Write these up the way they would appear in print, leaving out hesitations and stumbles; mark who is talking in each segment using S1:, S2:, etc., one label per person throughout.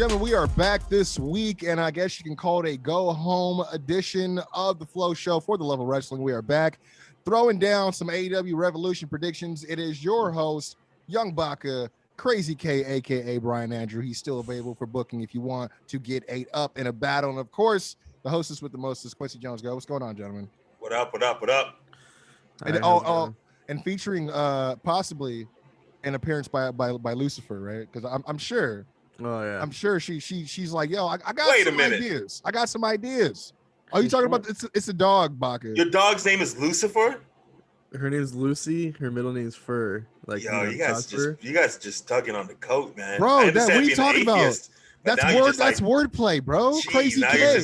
S1: gentlemen, we are back this week, and I guess you can call it a go-home edition of the Flow Show for the Love of Wrestling. We are back throwing down some AEW Revolution predictions. It is your host, Young Baka, Crazy K, a.k.a. Brian Andrew. He's still available for booking if you want to get 8 up in a battle. And, of course, the hostess with the mostest, Quincy Jones. Go. What's going on, gentlemen?
S2: What up, what up, what up?
S1: And, and featuring possibly an appearance by Lucifer, right? Because I'm sure.
S3: Oh yeah,
S1: I'm sure she's like, yo, I got
S2: Wait
S1: some
S2: a minute.
S1: ideas. I got some ideas. Are you talking about it's a dog, Baka?
S2: Your dog's name is Lucifer?
S3: her name's Lucy. Her middle name's Fur. Like,
S2: Yo, you guys just tugging on the coat, man.
S1: Bro, what are you talking about? That's
S2: that's
S1: wordplay, bro.
S2: Geez,
S1: Crazy
S2: now
S1: K.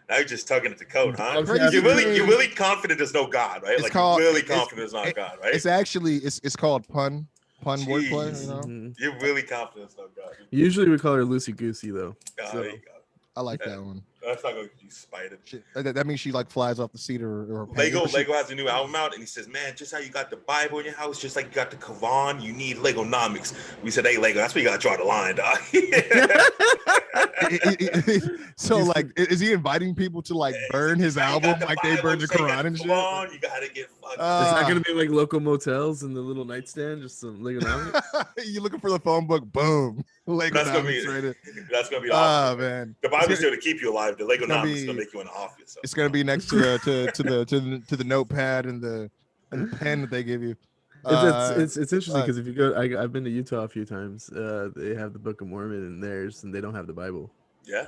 S2: you're just tugging at the coat, huh?
S1: Crazy
S2: You're really confident there's no God, right?
S1: It's called,
S2: you're really confident there's not God, right?
S1: It's actually it's called pun wordplay, you know?
S3: Mm-hmm.
S2: You're really confident there's no God.
S3: Usually we call her Lucy Goosey though.
S2: Oh,
S3: So-
S2: there you go.
S1: I like that one.
S2: That's not going to be spited.
S1: That means she like flies off the seat or
S2: Lego has a new album out, and he says, "Man, just how you got the Bible in your house, just like you got the Quran, you need Legonomics." We said, "Hey, Lego, that's where you got to draw the line, dog."
S1: So, like, is he inviting people to like burn his album like they burned the Quran and shit?
S2: Come on, you got to get fucked.
S3: It's not gonna be like local motels in the little nightstand, just some Legonomics.
S1: You looking for the phone book? Boom,
S2: That's gonna be the
S1: oh man,
S2: the Bible's there to keep you alive. The Legonomics is gonna make you an office.
S1: It's gonna be next to the notepad and the pen that they give you.
S3: It's interesting because if you go, I've been to Utah a few times. They have the Book of Mormon in theirs, and they don't have the Bible.
S2: Yeah.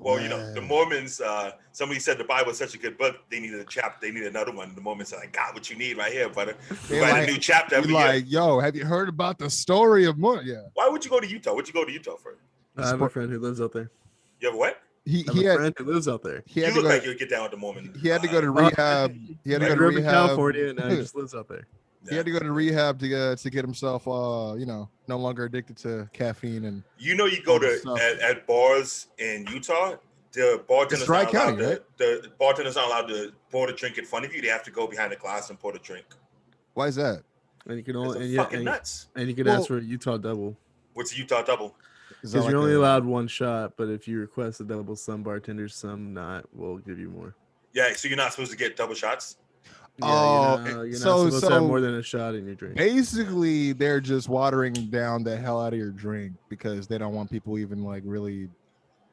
S2: Well, you know, the Mormons, somebody said the Bible is such a good book, they needed a chapter, they needed another one. The Mormons said, I got what you need right here, brother. We write a new chapter every year.
S1: Like, yo, have you heard about the story of Mormon? Yeah.
S2: Why would you go to Utah? What'd you go to Utah for?
S3: I have a friend who lives out there.
S2: You have what?
S3: He had a friend who lives out there.
S2: You look like you'd get down with the Mormon.
S1: He had to go to rehab. He had to go to rehab.
S3: California, and now he just lives out there.
S1: He had to go to rehab to get himself, no longer addicted to caffeine and.
S2: You go to at bars in Utah. The bartender's not allowed right? The bartender's not allowed to pour the drink in front of you. They have to go behind the glass and pour the drink.
S1: Why is that?
S3: And you can only
S2: nuts.
S3: And you can ask for a Utah double.
S2: What's a Utah double?
S3: Because you're only allowed one shot, but if you request a double, some bartenders, some not, will give you more.
S2: Yeah, so you're not supposed to get double shots.
S3: Yeah, you're not supposed to have more than a shot in your drink.
S1: Basically, they're just watering down the hell out of your drink because they don't want people even like really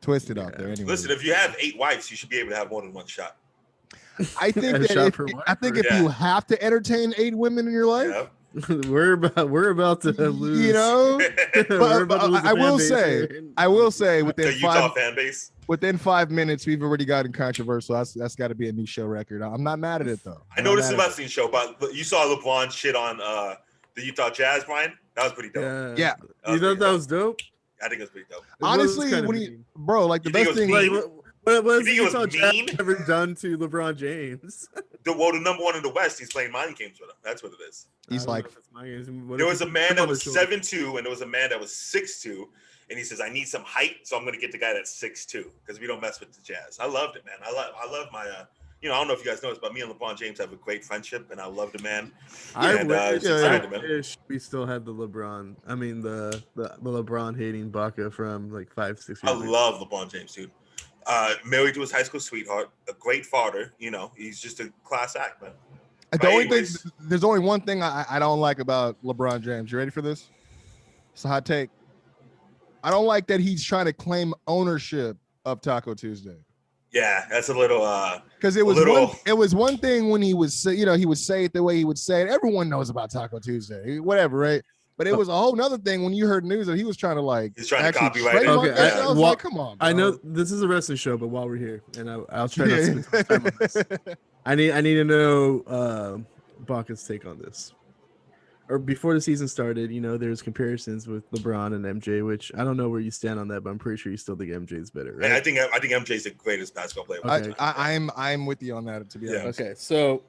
S1: twisted out there. Anyway,
S2: listen, if you have 8 wives, you should be able to have more than one shot.
S1: I think if you have to entertain 8 women in your life.
S2: Yeah.
S3: we're about to lose.
S1: You know, I will say within
S2: the Utah fan base.
S1: Within 5 minutes, we've already gotten controversial. That's got to be a new show record. I'm not mad at it though.
S2: I know this is a wrestling show, but you saw LeBron shit on the Utah Jazz, Brian. That was pretty dope.
S1: Yeah.
S3: You thought that was dope?
S2: I think it was pretty dope.
S1: Honestly, like the best thing.
S3: What has Utah Jazz ever done to LeBron James?
S2: The number one in the West, he's playing mind games with him. That's what it is.
S1: He's like,
S2: there was a man that was 7'2", and there was a man that was 6'2", and he says, "I need some height, so I'm going to get the guy that's 6'2", because we don't mess with the Jazz." I loved it, man. I love my. I don't know if you guys know this, but me and LeBron James have a great friendship, and I love the man.
S3: I wish we still had the LeBron. I mean, the LeBron hating Baka from like 5-6 years.
S2: I love LeBron James, dude. Married to his high school sweetheart, a great father. He's just a class act, man.
S1: There's only one thing I don't like about LeBron James. You ready for this? It's a hot take. I don't like that he's trying to claim ownership of Taco Tuesday.
S2: Yeah, that's a little
S1: because it was one thing when he would say it the way he would say it. Everyone knows about Taco Tuesday, whatever, right? But it was a whole nother thing when you heard news that he was trying to
S2: he's trying to copyright it.
S3: Okay,
S1: I was like, come on, bro.
S3: I know this is a wrestling show, but while we're here, and I'll try not to spend time on this. I need to know Baka's take on this. Or before the season started, there's comparisons with LeBron and MJ, which I don't know where you stand on that, but I'm pretty sure you still think MJ's better, right?
S2: I think MJ's the greatest basketball player.
S1: Okay. I'm with you on that, to be honest.
S3: Okay, so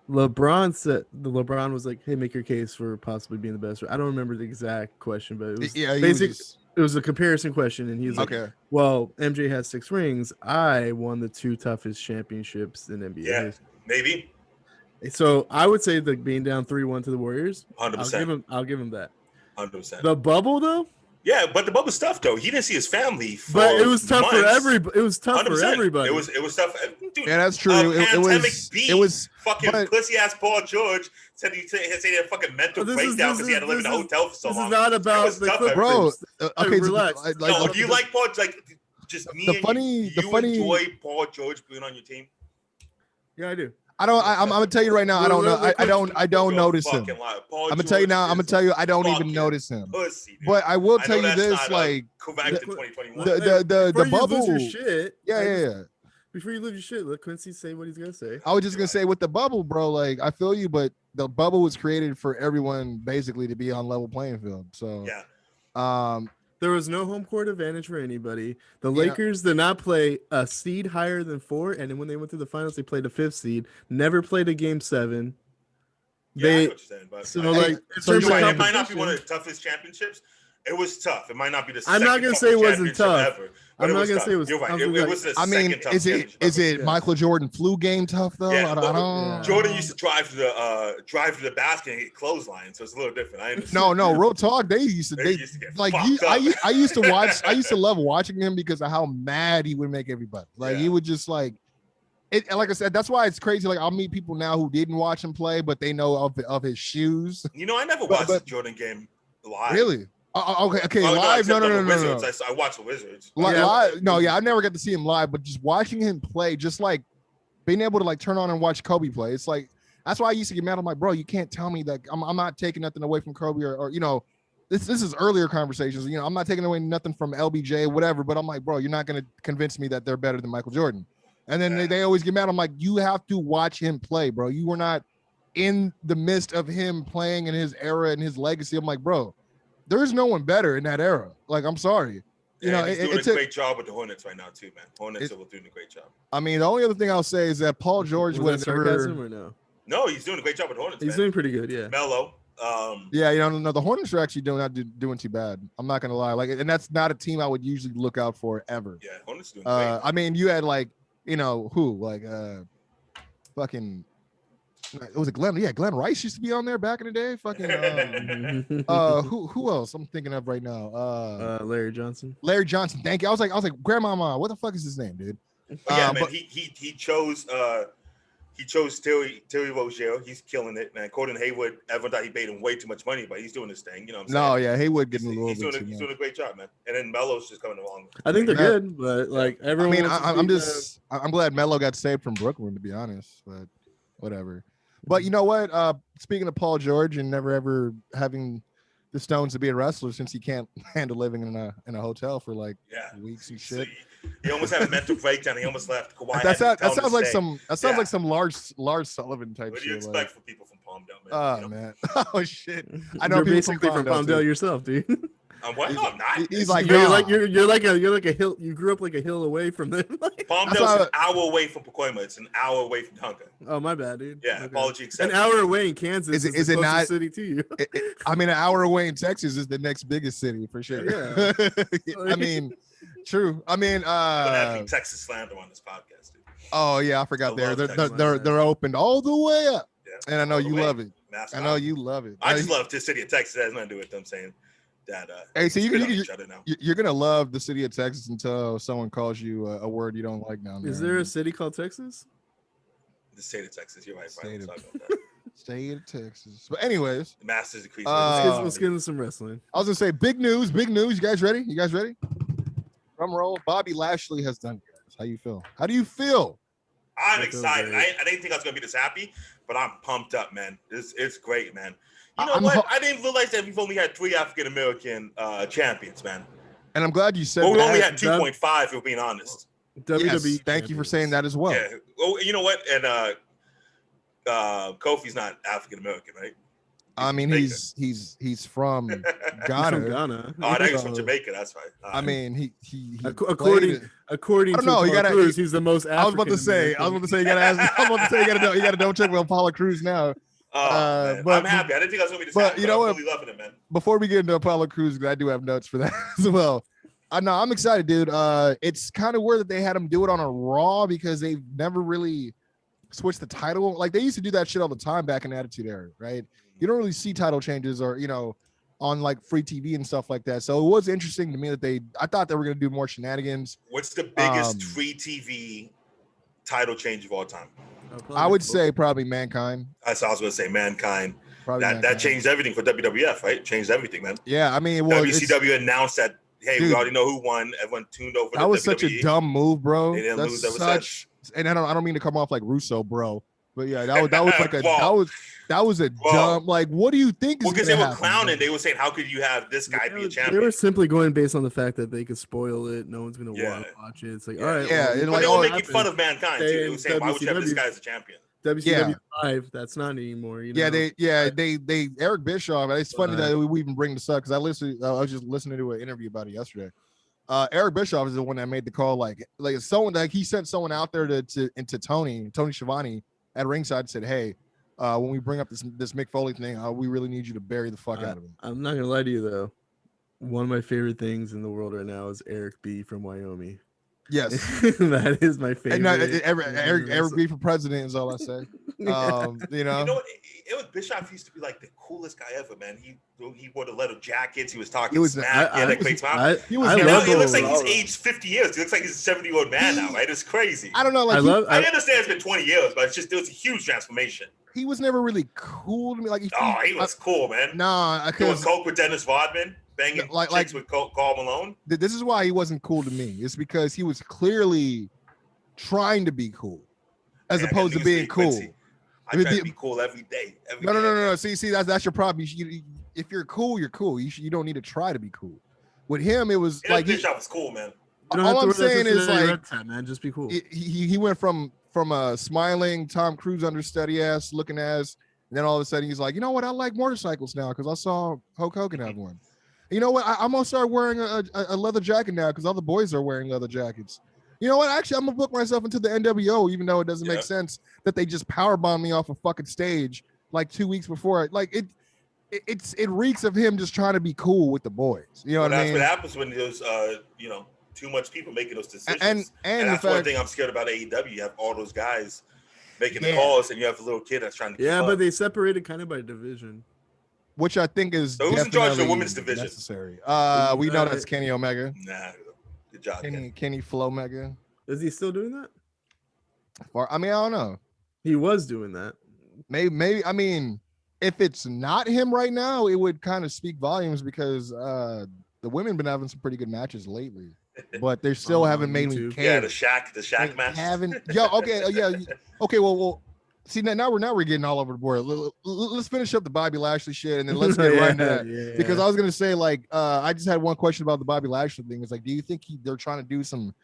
S3: LeBron was like, "Hey, make your case for possibly being the best." I don't remember the exact question, but it was it was a comparison question, and he was like,
S1: okay,
S3: "Well, MJ has 6 rings. I won the 2 toughest championships in NBA."
S2: Yeah, maybe.
S3: So I would say that being down 3-1 to the Warriors,
S2: 100%.
S3: I'll give him that.
S2: 100%.
S3: The bubble though,
S2: Yeah, but the Bubba's tough though. He didn't see his family for
S3: But it was tough
S2: months.
S3: for everybody. It was tough for
S2: 100%.
S3: everybody.
S2: It was tough. Dude,
S1: Yeah, that's true. It was
S2: fucking
S1: but,
S2: pussy ass Paul George said he had a fucking mental breakdown because he had to live in a hotel for so long.
S3: This is not about the
S2: tough,
S1: bro. Okay,
S3: relax.
S2: Do you like Paul? Like just me you enjoy Paul George being on your team?
S3: Yeah, I do.
S1: I'm gonna tell you right now. I don't know. I don't notice him. I'm gonna tell you now. I'm gonna tell you. I don't even notice him.
S2: Pussy,
S1: but I will tell you this: like
S2: correct in 2021.
S1: The bubble.
S3: Lose your shit.
S1: Yeah.
S3: Before you lose your shit, let Quincy say what he's gonna say.
S1: I was just gonna say with the bubble, bro. Like I feel you, but the bubble was created for everyone basically to be on level playing field. So
S2: yeah.
S3: There was no home court advantage for anybody. The Lakers did not play a seed higher than 4, and then when they went through the finals, they played a 5th seed. Never played a game 7.
S2: Yeah, I know what you're saying, but
S3: it
S2: might not be one of the toughest championships. It was tough. It might not be the.
S3: I'm not gonna say it wasn't tough.
S2: Ever,
S3: I'm not gonna say it was.
S2: You're right. It was the second tough.
S1: Is it Michael Jordan flu game tough though?
S2: Yeah,
S1: I don't.
S2: Jordan used to drive to the basket and get clothesline, so it's a little different. I understand.
S1: No, real talk. They used to get like I used to watch. I used to love watching him because of how mad he would make everybody. Like he would just like. It, like I said, that's why it's crazy. Like I'll meet people now who didn't watch him play, but they know of his shoes.
S2: You know, I never watched the Jordan game live.
S1: Really? Okay. Live? No.
S2: I watched the Wizards.
S1: Live? No, I never got to see him live, but just watching him play, just like being able to like turn on and watch Kobe play. It's like that's why I used to get mad. I'm like, bro, you can't tell me that I'm not taking nothing away from Kobe or you know, this is earlier conversations. You know, I'm not taking away nothing from LBJ, whatever. But I'm like, bro, you're not gonna convince me that they're better than Michael Jordan. And then they always get mad. I'm like, you have to watch him play, bro. You were not in the midst of him playing in his era and his legacy. I'm like, bro, there's no one better in that era. Like, I'm sorry. You know,
S2: he's doing a great job with the Hornets right now, too, man. Hornets are doing a great job.
S1: I mean, the only other thing I'll say is that Paul George
S3: was sarcasm or no?
S2: No, he's doing a great job with the Hornets.
S3: He's doing pretty good, yeah.
S2: Mellow.
S1: Yeah, you know, no, the Hornets are actually not doing too bad. I'm not gonna lie. Like, and that's not a team I would usually look out for ever.
S2: Yeah, Hornets doing great.
S1: I mean, you had like, you know, who like fucking was it Glenn? Yeah, Glenn Rice used to be on there back in the day. Fucking who else I'm thinking of right now?
S3: Larry Johnson.
S1: Larry Johnson, thank you. I was like, Grandmama, what the fuck is his name, dude?
S2: Yeah, man, he chose Terry Rozier. He's killing it, man. Gordon Hayward, everyone thought he paid him way too much money, but he's doing his thing. You know what I'm saying?
S1: No, yeah, Hayward getting
S2: he's doing a great job, man. And then Melo's just coming along.
S3: I think they're good, but like everyone.
S1: I mean, I'm glad Melo got saved from Brooklyn, to be honest, but whatever. But you know what? Speaking of Paul George and never ever having the stones to be a wrestler since he can't handle living in a hotel for like weeks and shit.
S2: So he almost had a mental breakdown. He almost left.
S1: That sounds like some Lars Sullivan type shit.
S2: What do you expect from people from Palmdale, man?
S1: Oh man. Oh shit. I know
S3: you're
S1: people
S3: basically from Palmdale yourself, dude.
S2: What? No, I'm not.
S1: He's like,
S3: you're like a hill. You grew up like a hill away from them.
S2: Palmdale's an hour away from Pacoima. It's an hour away from Tonka.
S3: Oh, my bad, dude.
S2: Yeah, okay. Apology accepted.
S3: An hour away in Kansas
S1: is it not
S3: city to you?
S1: I mean, an hour away in Texas is the next biggest city for sure.
S3: Yeah.
S1: I mean, true. I mean,
S2: having Texas slander on this podcast, dude.
S1: Oh yeah, I forgot they're opened all the way up.
S2: Yeah.
S1: And I know you love it.
S2: Mascot.
S1: I know you love it.
S2: I just love the city of Texas. It has nothing to do with them saying that.
S1: Hey, so you're gonna love the city of Texas until someone calls you a word you don't like down there.
S3: Is there a city called Texas?
S2: The state of Texas. You're right.
S1: State of Texas. But anyways,
S2: the Masters decree.
S3: Let's get into some wrestling.
S1: I was gonna say big news. You guys ready? Drum roll. Bobby Lashley has done good. How you feel?
S2: I'm excited. I didn't think I was gonna be this happy, but I'm pumped up, man. It's great, man. You know what? I didn't realize that we've only had 3 African American champions, man.
S1: And I'm glad you said
S2: we only had 2.5, if we're being honest.
S1: WWE. Thank you for saying that as well.
S2: Yeah. Well, you know what? And Kofi's not African American, right?
S1: I mean, he's from Ghana.
S2: Oh, I think he's from Jamaica. That's right.
S1: I mean, he
S3: according to Apollo Crews, he's the most African.
S1: I was about to say, you gotta ask. I was about to say, you gotta double check with Apollo Crews now.
S2: But I'm happy. I didn't think I was gonna be this happy. But you know what? I'm really loving it, man.
S1: Before we get into Apollo Crews, I do have notes for that as well. I'm excited, dude. It's kind of weird that they had him do it on a Raw because they've never really switched the title. Like they used to do that shit all the time back in the Attitude Era, right? You don't really see title changes or, you know, on like free TV and stuff like that. So it was interesting to me that I thought they were going to do more shenanigans.
S2: What's the biggest free TV title change of all time?
S1: I would say probably Mankind.
S2: That's what I was going to say. Mankind.
S1: Mankind.
S2: That changed everything for WWF, right? Changed everything, man.
S1: Yeah, I mean, well,
S2: WCW announced that, hey, we already know who won. Everyone tuned over.
S1: That was such a dumb move, bro.
S2: They didn't lose ever since.
S1: And I don't mean to come off like Russo, bro. But yeah, that was like a that was a dumb, like, what do you think?
S2: Well, because they were clowning. They were saying, how could you have this guy be a champion?
S3: They were simply going based on the fact that they could spoil it. No one's gonna watch it. It's like, all right,
S2: but they were making fun of Mankind too. They were saying, why would you have this guy as a champion?
S3: WCW 5, that's not anymore. You know?
S1: They Eric Bischoff. It's funny that we even bring this up because I was just listening to an interview about it yesterday. Eric Bischoff is the one that made the call. Like someone, like he sent someone out there to Tony Schiavone at ringside and said, hey, when we bring up this Mick Foley thing, we really need you to bury the fuck out of him.
S3: I'm not gonna lie to you though. One of my favorite things in the world right now is Eric B from Wyoming.
S1: Yes,
S3: that is my favorite.
S1: Eric B for president is all I say. You know
S2: it was Bischoff used to be like the coolest guy ever, man. He wore the leather jackets. He was talking smack. He looks like he's aged 50 years. He looks like he's a 70-year-old man now, right? It's crazy.
S1: I don't know. Like
S2: I understand it's been 20 years, but it was a huge transformation.
S1: He was never really cool to me. Like
S2: he was cool, man.
S1: Nah,
S2: doing coke with Dennis Rodman. Banging chicks with Carl Malone.
S1: This is why he wasn't cool to me. It's because he was clearly trying to be cool, as opposed to being cool.
S2: I try to be cool every day.
S1: No. See, that's your problem. If you're cool, you're cool. You don't need to try to be cool. With him, it was like
S2: Bischoff was cool, man.
S1: All I'm saying is like,
S3: man, just be cool.
S1: He went from a smiling Tom Cruise understudy ass looking ass, and then all of a sudden he's like, you know what? I like motorcycles now because I saw Hulk Hogan have one. You know what? I'm gonna start wearing a leather jacket now because all the boys are wearing leather jackets. You know what? Actually, I'm gonna book myself into the NWO, even though it doesn't make sense that they just powerbombed me off a fucking stage like 2 weeks before. Like it reeks of him just trying to be cool with the boys. You know what I mean?
S2: That's what happens when there's too much people making those decisions. And that's one thing I'm scared about AEW. You have all those guys making the calls, and you have a little kid that's trying to keep up.
S3: But they separated kind of by division.
S1: Which I think is
S2: who's in charge of the women's division?
S1: Necessary. We know that's Kenny Omega.
S2: Nah, good job,
S1: Kenny Flomega.
S3: Is he still doing that?
S1: I don't know.
S3: He was doing that.
S1: Maybe. I mean, if it's not him right now, it would kind of speak volumes because the women been having some pretty good matches lately, but they still haven't made me care.
S2: Yeah, the Shaq match.
S1: Okay. Well. See, now we're getting all over the board. Let's finish up the Bobby Lashley shit, and then let's get right into that. Because I was gonna say, like, I just had one question about the Bobby Lashley thing. It's like, do you think they're trying to do some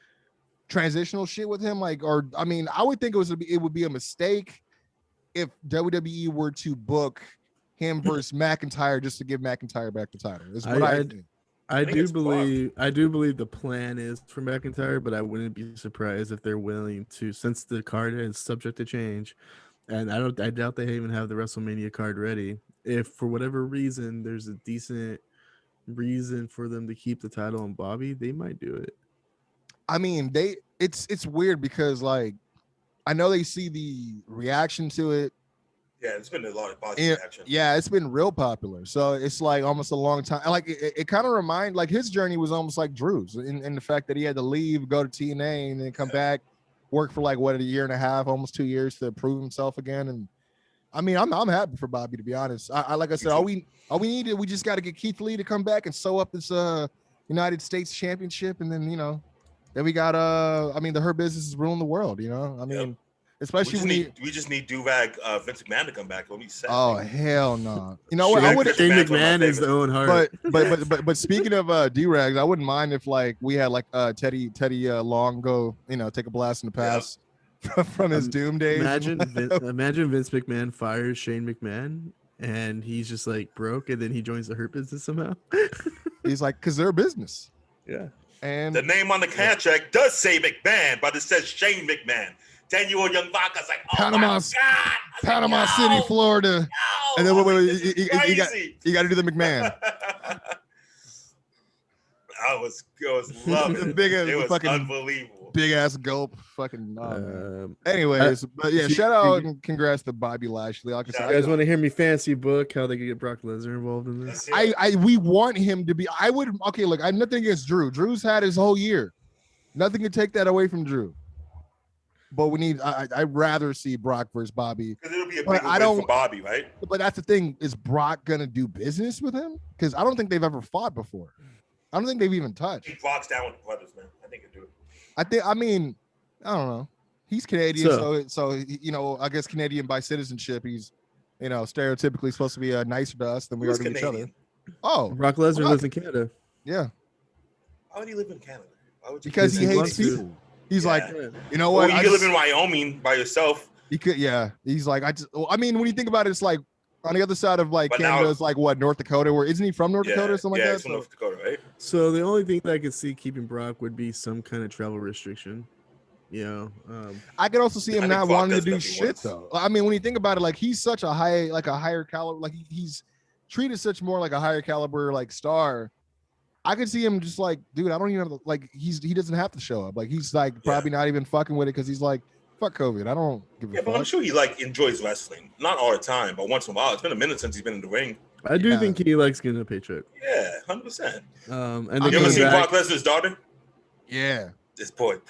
S1: transitional shit with him? Like, or I mean, I would think it would be a mistake if WWE were to book him versus McIntyre just to give McIntyre back the title. Is what I think.
S3: I do believe the plan is for McIntyre, but I wouldn't be surprised if they're willing to, since the card is subject to change. And I doubt they even have the WrestleMania card ready. If for whatever reason there's a decent reason for them to keep the title on Bobby, they might do it.
S1: I mean, it's weird because like I know they see the reaction to it.
S2: Yeah, it's been a lot of positive reaction.
S1: Yeah, it's been real popular. So it's like almost a long time. Like it kind of reminds, like his journey was almost like Drew's in the fact that he had to leave, go to TNA, and then come back. Work for like a year and a half, almost 2 years to prove himself again. And I mean, I'm happy for Bobby, to be honest. I like I said, all we need we just got to get Keith Lee to come back and sew up this United States Championship, and then then we got the Hurt Business is ruling the world. I mean, especially
S2: we just need Durag Vince McMahon to come back. What we said?
S1: Oh hell no! You know what? I would.
S3: Shane McMahon is the own heart.
S1: But speaking of Durags, I wouldn't mind if like we had like Teddy Long go take a blast in the past from his Doom days.
S3: Imagine Vince McMahon fires Shane McMahon and he's just like broke, and then he joins the Hurt Business somehow.
S1: He's like, because they're a business.
S3: Yeah.
S2: And the name on the contract does say McMahon, but it says Shane McMahon. 10-year-old young Vaca's like,
S1: Panama City, Florida.
S2: No,
S1: and then you got to do the McMahon.
S2: I was loving it. It was unbelievable.
S1: Big ass gulp. Fucking anyways, but yeah, shout out and congrats to Bobby Lashley. Like I said,
S3: you guys want to hear me fancy book how they could get Brock Lesnar involved in this?
S1: We want him to be. I would. Okay, look, I have nothing against Drew. Drew's had his whole year. Nothing can take that away from Drew. But we need. I'd rather see Brock versus Bobby.
S2: Because it'll be a big win for Bobby, right?
S1: But that's the thing. Is Brock gonna do business with him? Because I don't think they've ever fought before. I don't think they've even touched.
S2: He Brock's down with the brothers, man. I think he'll do it.
S1: I mean, I don't know. He's Canadian, so you know, I guess Canadian by citizenship. He's, you know, stereotypically supposed to be nicer to us than we are to each other. Oh,
S3: Brock Lesnar lives in Canada.
S1: Yeah.
S2: Why would he live in Canada?
S1: Because he hates people. He's like, you know what?
S2: Well, you could live in Wyoming by yourself.
S1: He could, yeah. He's like, I mean, when you think about it, it's like on the other side of like Canada is like what, North Dakota? Where isn't he from North Dakota or something like that?
S2: He's from North Dakota, right?
S3: So the only thing that I could see keeping Brock would be some kind of travel restriction. You know,
S1: I could also see him not wanting to do shit though. I mean, when you think about it, like he's such a higher caliber, like he's treated such more like a higher caliber like star. I could see him just like, dude, I don't even have to, like he doesn't have to show up. Like he's like probably not even fucking with it because he's like, fuck COVID. I don't give a fuck.
S2: But I'm sure he like enjoys wrestling. Not all the time, but once in a while. It's been a minute since he's been in the ring.
S3: I do think he likes getting a paycheck.
S2: Yeah, 100%.
S3: And
S2: you ever seen Brock Lesnar's daughter?
S1: Yeah.
S2: This poor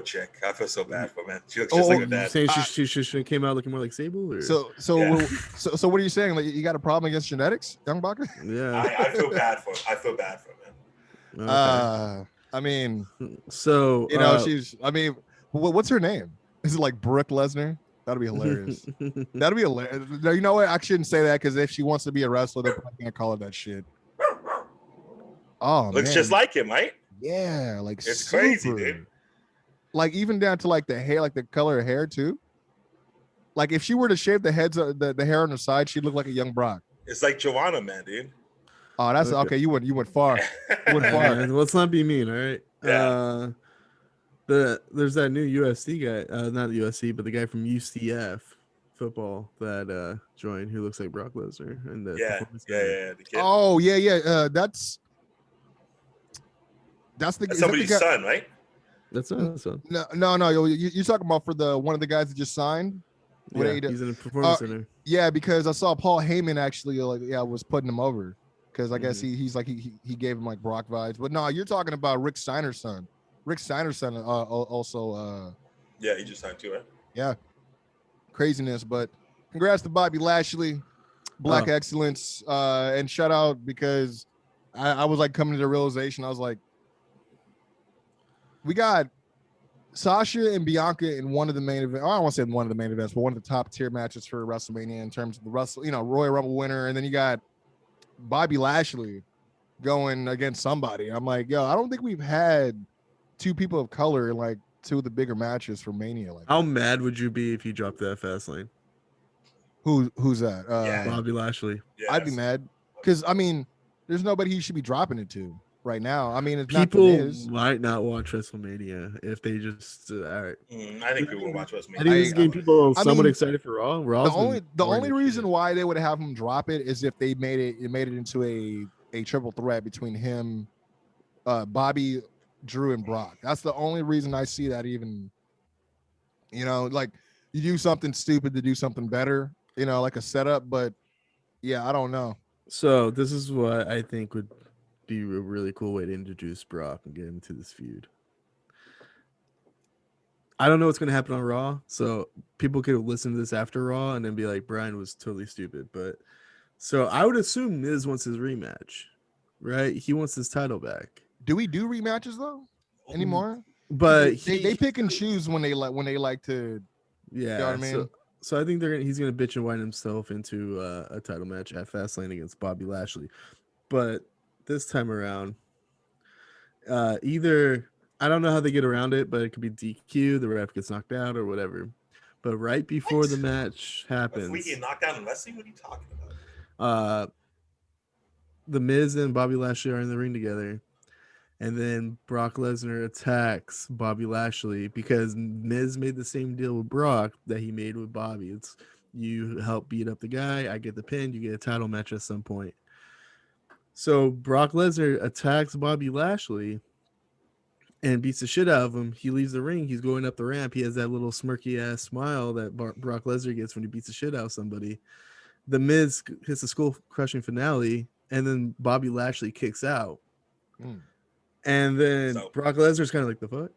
S2: chick. I feel so bad for her, man. She looks just like her dad.
S3: Saying she came out looking more like Sable? Or?
S1: So what are you saying? Like you got a problem against genetics, young Baka?
S3: Yeah.
S2: I feel bad for her, man.
S3: Okay.
S1: I mean,
S3: so
S1: you know, what's her name? Is it like Brooke Lesnar? That'd be hilarious. That'd be hilarious. You know what? I shouldn't say that because if she wants to be a wrestler, they're probably gonna call her that shit. Oh,
S2: looks just like him, right?
S1: Yeah, like
S2: it's crazy, dude.
S1: Like even down to like the hair, like the color of hair too. Like if she were to shave the hair on the side, she'd look like a young Brock.
S2: It's like Joanna, man, dude.
S1: Oh, that's okay. You went far. You went far.
S3: Let's not be mean, all right?
S2: Yeah.
S3: There's that new UFC guy, not the UFC, but the guy from UCF football that joined who looks like Brock Lesnar. And
S2: the kid.
S1: Oh yeah. That's
S2: somebody's son, right?
S3: That's not his son.
S1: No. You're talking about for the one of the guys that just signed.
S3: Yeah, he's in a performance center.
S1: Yeah, because I saw Paul Heyman actually was putting him over because I guess he's like he gave him like Brock vibes. But no, you're talking about Rick Steiner's son. Rick Steiner's son also.
S2: Yeah, he just signed too, right?
S1: Yeah, craziness. But congrats to Bobby Lashley, Black Excellence, and shout out because I was like coming to the realization. I was like, we got Sasha and Bianca in one of the main events. I don't want to say one of the main events, but one of the top tier matches for WrestleMania in terms of the Royal Rumble winner. And then you got Bobby Lashley going against somebody. I'm like, yo, I don't think we've had two people of color in like two of the bigger matches for Mania. Like,
S3: how mad would you be if you dropped that Fastlane?
S1: Who's that?
S3: Bobby Lashley.
S2: Yes.
S1: I'd be mad because I mean, there's nobody he should be dropping it to right now. I mean, it's
S3: people might not watch WrestleMania if they just all right.
S2: I think people will watch WrestleMania.
S3: I think this is getting people somewhat excited for Raw.
S1: The only reason why they would have him drop it is if they made it into a triple threat between him, Bobby, Drew, and Brock. That's the only reason I see that even. You know, like you do something stupid to do something better. You know, like a setup, but yeah, I don't know.
S3: So this is what I think would be a really cool way to introduce Brock and get him to this feud. I don't know what's going to happen on Raw, so people could listen to this after Raw and then be like, Brian was totally stupid. But so I would assume Miz wants his rematch, right? He wants his title back.
S1: Do we do rematches though anymore?
S3: But
S1: they pick and choose when they like to.
S3: Yeah,
S1: you know what I mean?
S3: So I think he's gonna bitch and whine himself into a title match at Fastlane against Bobby Lashley. But this time around, either I don't know how they get around it, but it could be DQ, the ref gets knocked out or whatever. But right before the match happens,
S2: if we get knocked out in wrestling, what are you talking about?
S3: The Miz and Bobby Lashley are in the ring together, and then Brock Lesnar attacks Bobby Lashley because Miz made the same deal with Brock that he made with Bobby. It's you help beat up the guy, I get the pin, you get a title match at some point. So Brock Lesnar attacks Bobby Lashley and beats the shit out of him. He leaves the ring. He's going up the ramp. He has that little smirky ass smile that Brock Lesnar gets when he beats the shit out of somebody. The Miz hits the skull crushing finale, and then Bobby Lashley kicks out. And then Brock Lesnar's kind of like, the fuck?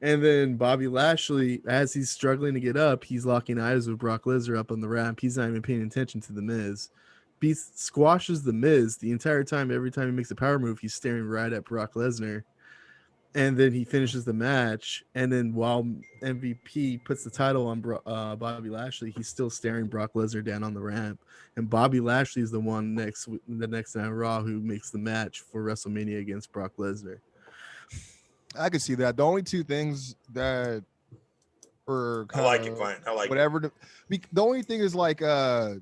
S3: And then Bobby Lashley, as he's struggling to get up, he's locking eyes with Brock Lesnar up on the ramp. He's not even paying attention to the Miz. Squashes the Miz the entire time. Every time he makes a power move, he's staring right at Brock Lesnar. And then he finishes the match. And then while MVP puts the title on Bobby Lashley, he's still staring Brock Lesnar down on the ramp. And Bobby Lashley is the one the next night on Raw who makes the match for WrestleMania against Brock Lesnar.
S1: I could see that. The only two things that were
S2: I like it, fine. I like
S1: whatever. The only thing is like I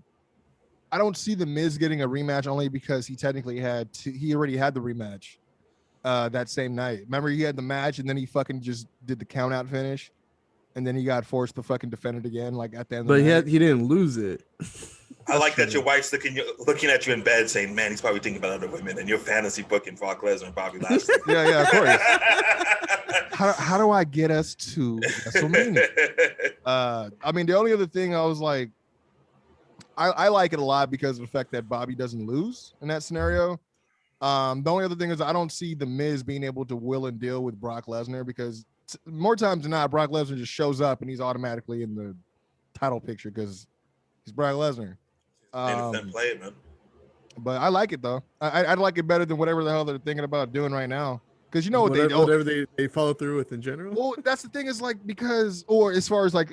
S1: don't see the Miz getting a rematch only because he technically he already had the rematch that same night. Remember, he had the match and then he fucking just did the count out finish, and then he got forced to fucking defend it again, like at the end.
S3: But he didn't lose it.
S2: I like that your wife's looking at you in bed saying, man, he's probably thinking about other women, and you're fantasy booking Brock Lesnar and Bobby Lashley.
S1: yeah, of course. How do I get us to WrestleMania? I mean, the only other thing I was like, I like it a lot because of the fact that Bobby doesn't lose in that scenario. The only other thing is I don't see the Miz being able to will and deal with Brock Lesnar because more times than not, Brock Lesnar just shows up and he's automatically in the title picture because he's Brock Lesnar.
S2: Play it, man.
S1: But I like it though. I like it better than whatever the hell they're thinking about doing right now. Because you know what
S3: whatever they follow through with in general.
S1: Well, that's the thing is like or as far as like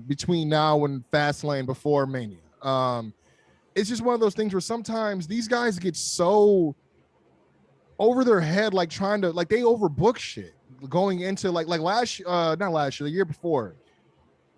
S1: between now and Fastlane before Mania, it's just one of those things where sometimes these guys get so over their head, like trying to like they overbook shit going into like the year before.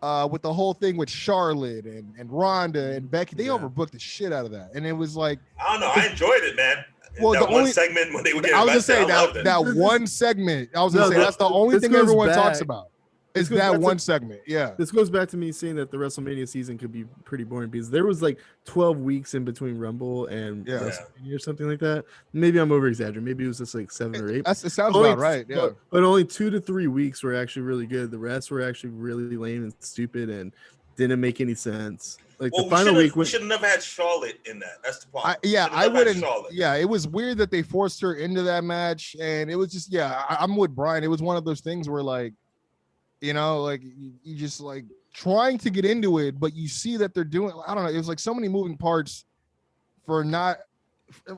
S1: With the whole thing with Charlotte and Ronda and Becky, they overbooked the shit out of that, and it was like
S2: I don't know. I enjoyed it, man.
S1: Well,
S2: that one segment when they would get
S1: I was
S2: invested,
S1: gonna say that one segment. I was gonna say that's the only thing everyone talks about. Is that one segment? Yeah.
S3: This goes back to me saying that the WrestleMania season could be pretty boring because there was like 12 weeks in between Rumble and WrestleMania or something like that. Maybe I'm over exaggerating. Maybe it was just like 7 or 8.
S1: It sounds about right. Yeah.
S3: But only 2 to 3 weeks were actually really good. The rest were actually really lame and stupid and didn't make any sense. Like the final week,
S2: we should have never had Charlotte in that. That's the problem.
S1: I wouldn't. Yeah, it was weird that they forced her into that match, and it was just I'm with Brian. It was one of those things where like, you know, like you just like trying to get into it, but you see that they're doing. I don't know. It was like so many moving parts for not.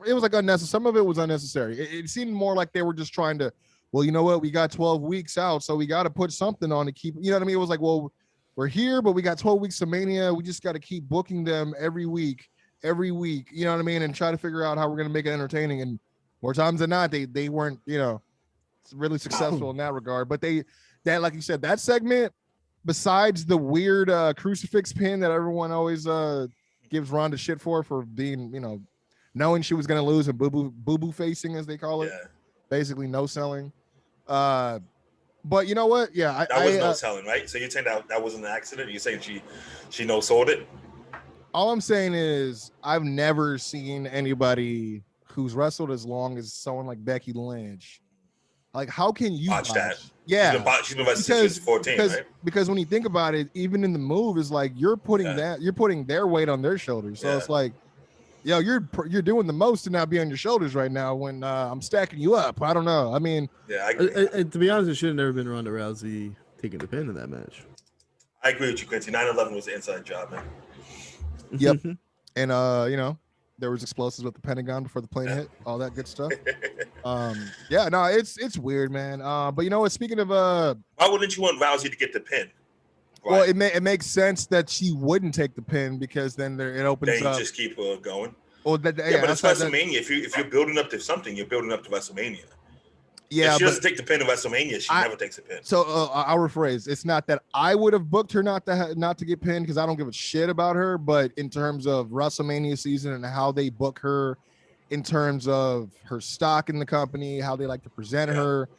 S1: It was like unnecessary. Some of it was unnecessary. It seemed more like they were just trying to. Well, you know what? We got 12 weeks out, so we got to put something on to keep. You know what I mean? It was like, well, we're here, but we got 12 weeks of Mania. We just got to keep booking them every week. You know what I mean? And try to figure out how we're going to make it entertaining. And more times than not, they weren't, you know, really successful in that regard. But that, like you said, that segment, besides the weird crucifix pin that everyone always gives Ronda shit for being, you know, knowing she was going to lose and boo-boo facing, as they call it. Yeah. Basically no selling. But you know what? Yeah,
S2: that was no selling, right? So you're saying that wasn't an accident? You're saying she no sold it?
S1: All I'm saying is I've never seen anybody who's wrestled as long as someone like Becky Lynch. Like, how can you
S2: watch that?
S1: Yeah,
S2: she's been wrestling since 14, right?
S1: Because when you think about it, even in the move, is like you're putting their weight on their shoulders. So it's like, yo, you're doing the most to not be on your shoulders right now when I'm stacking you up. I don't know. I mean,
S2: I agree.
S3: To be honest, it should have never been Ronda Rousey taking the pin in that match.
S2: I agree with you, Quincy. 9/11 was the inside job, man.
S1: Yep. And you know, there was explosives with the Pentagon before the plane hit, all that good stuff. It's weird, man. But you know what? Speaking of
S2: why wouldn't you want Rousey to get the pin?
S1: Right. Well, it makes sense that she wouldn't take the pin because then it opens up.
S2: Then you just keep going.
S1: Well,
S2: but it's WrestleMania. If you're building up to something, you're building up to WrestleMania.
S1: Yeah,
S2: if she doesn't take the pin to WrestleMania, she never takes a pin.
S1: So I'll rephrase. It's not that I would have booked her not to get pinned because I don't give a shit about her. But in terms of WrestleMania season and how they book her, in terms of her stock in the company, how they like to present her,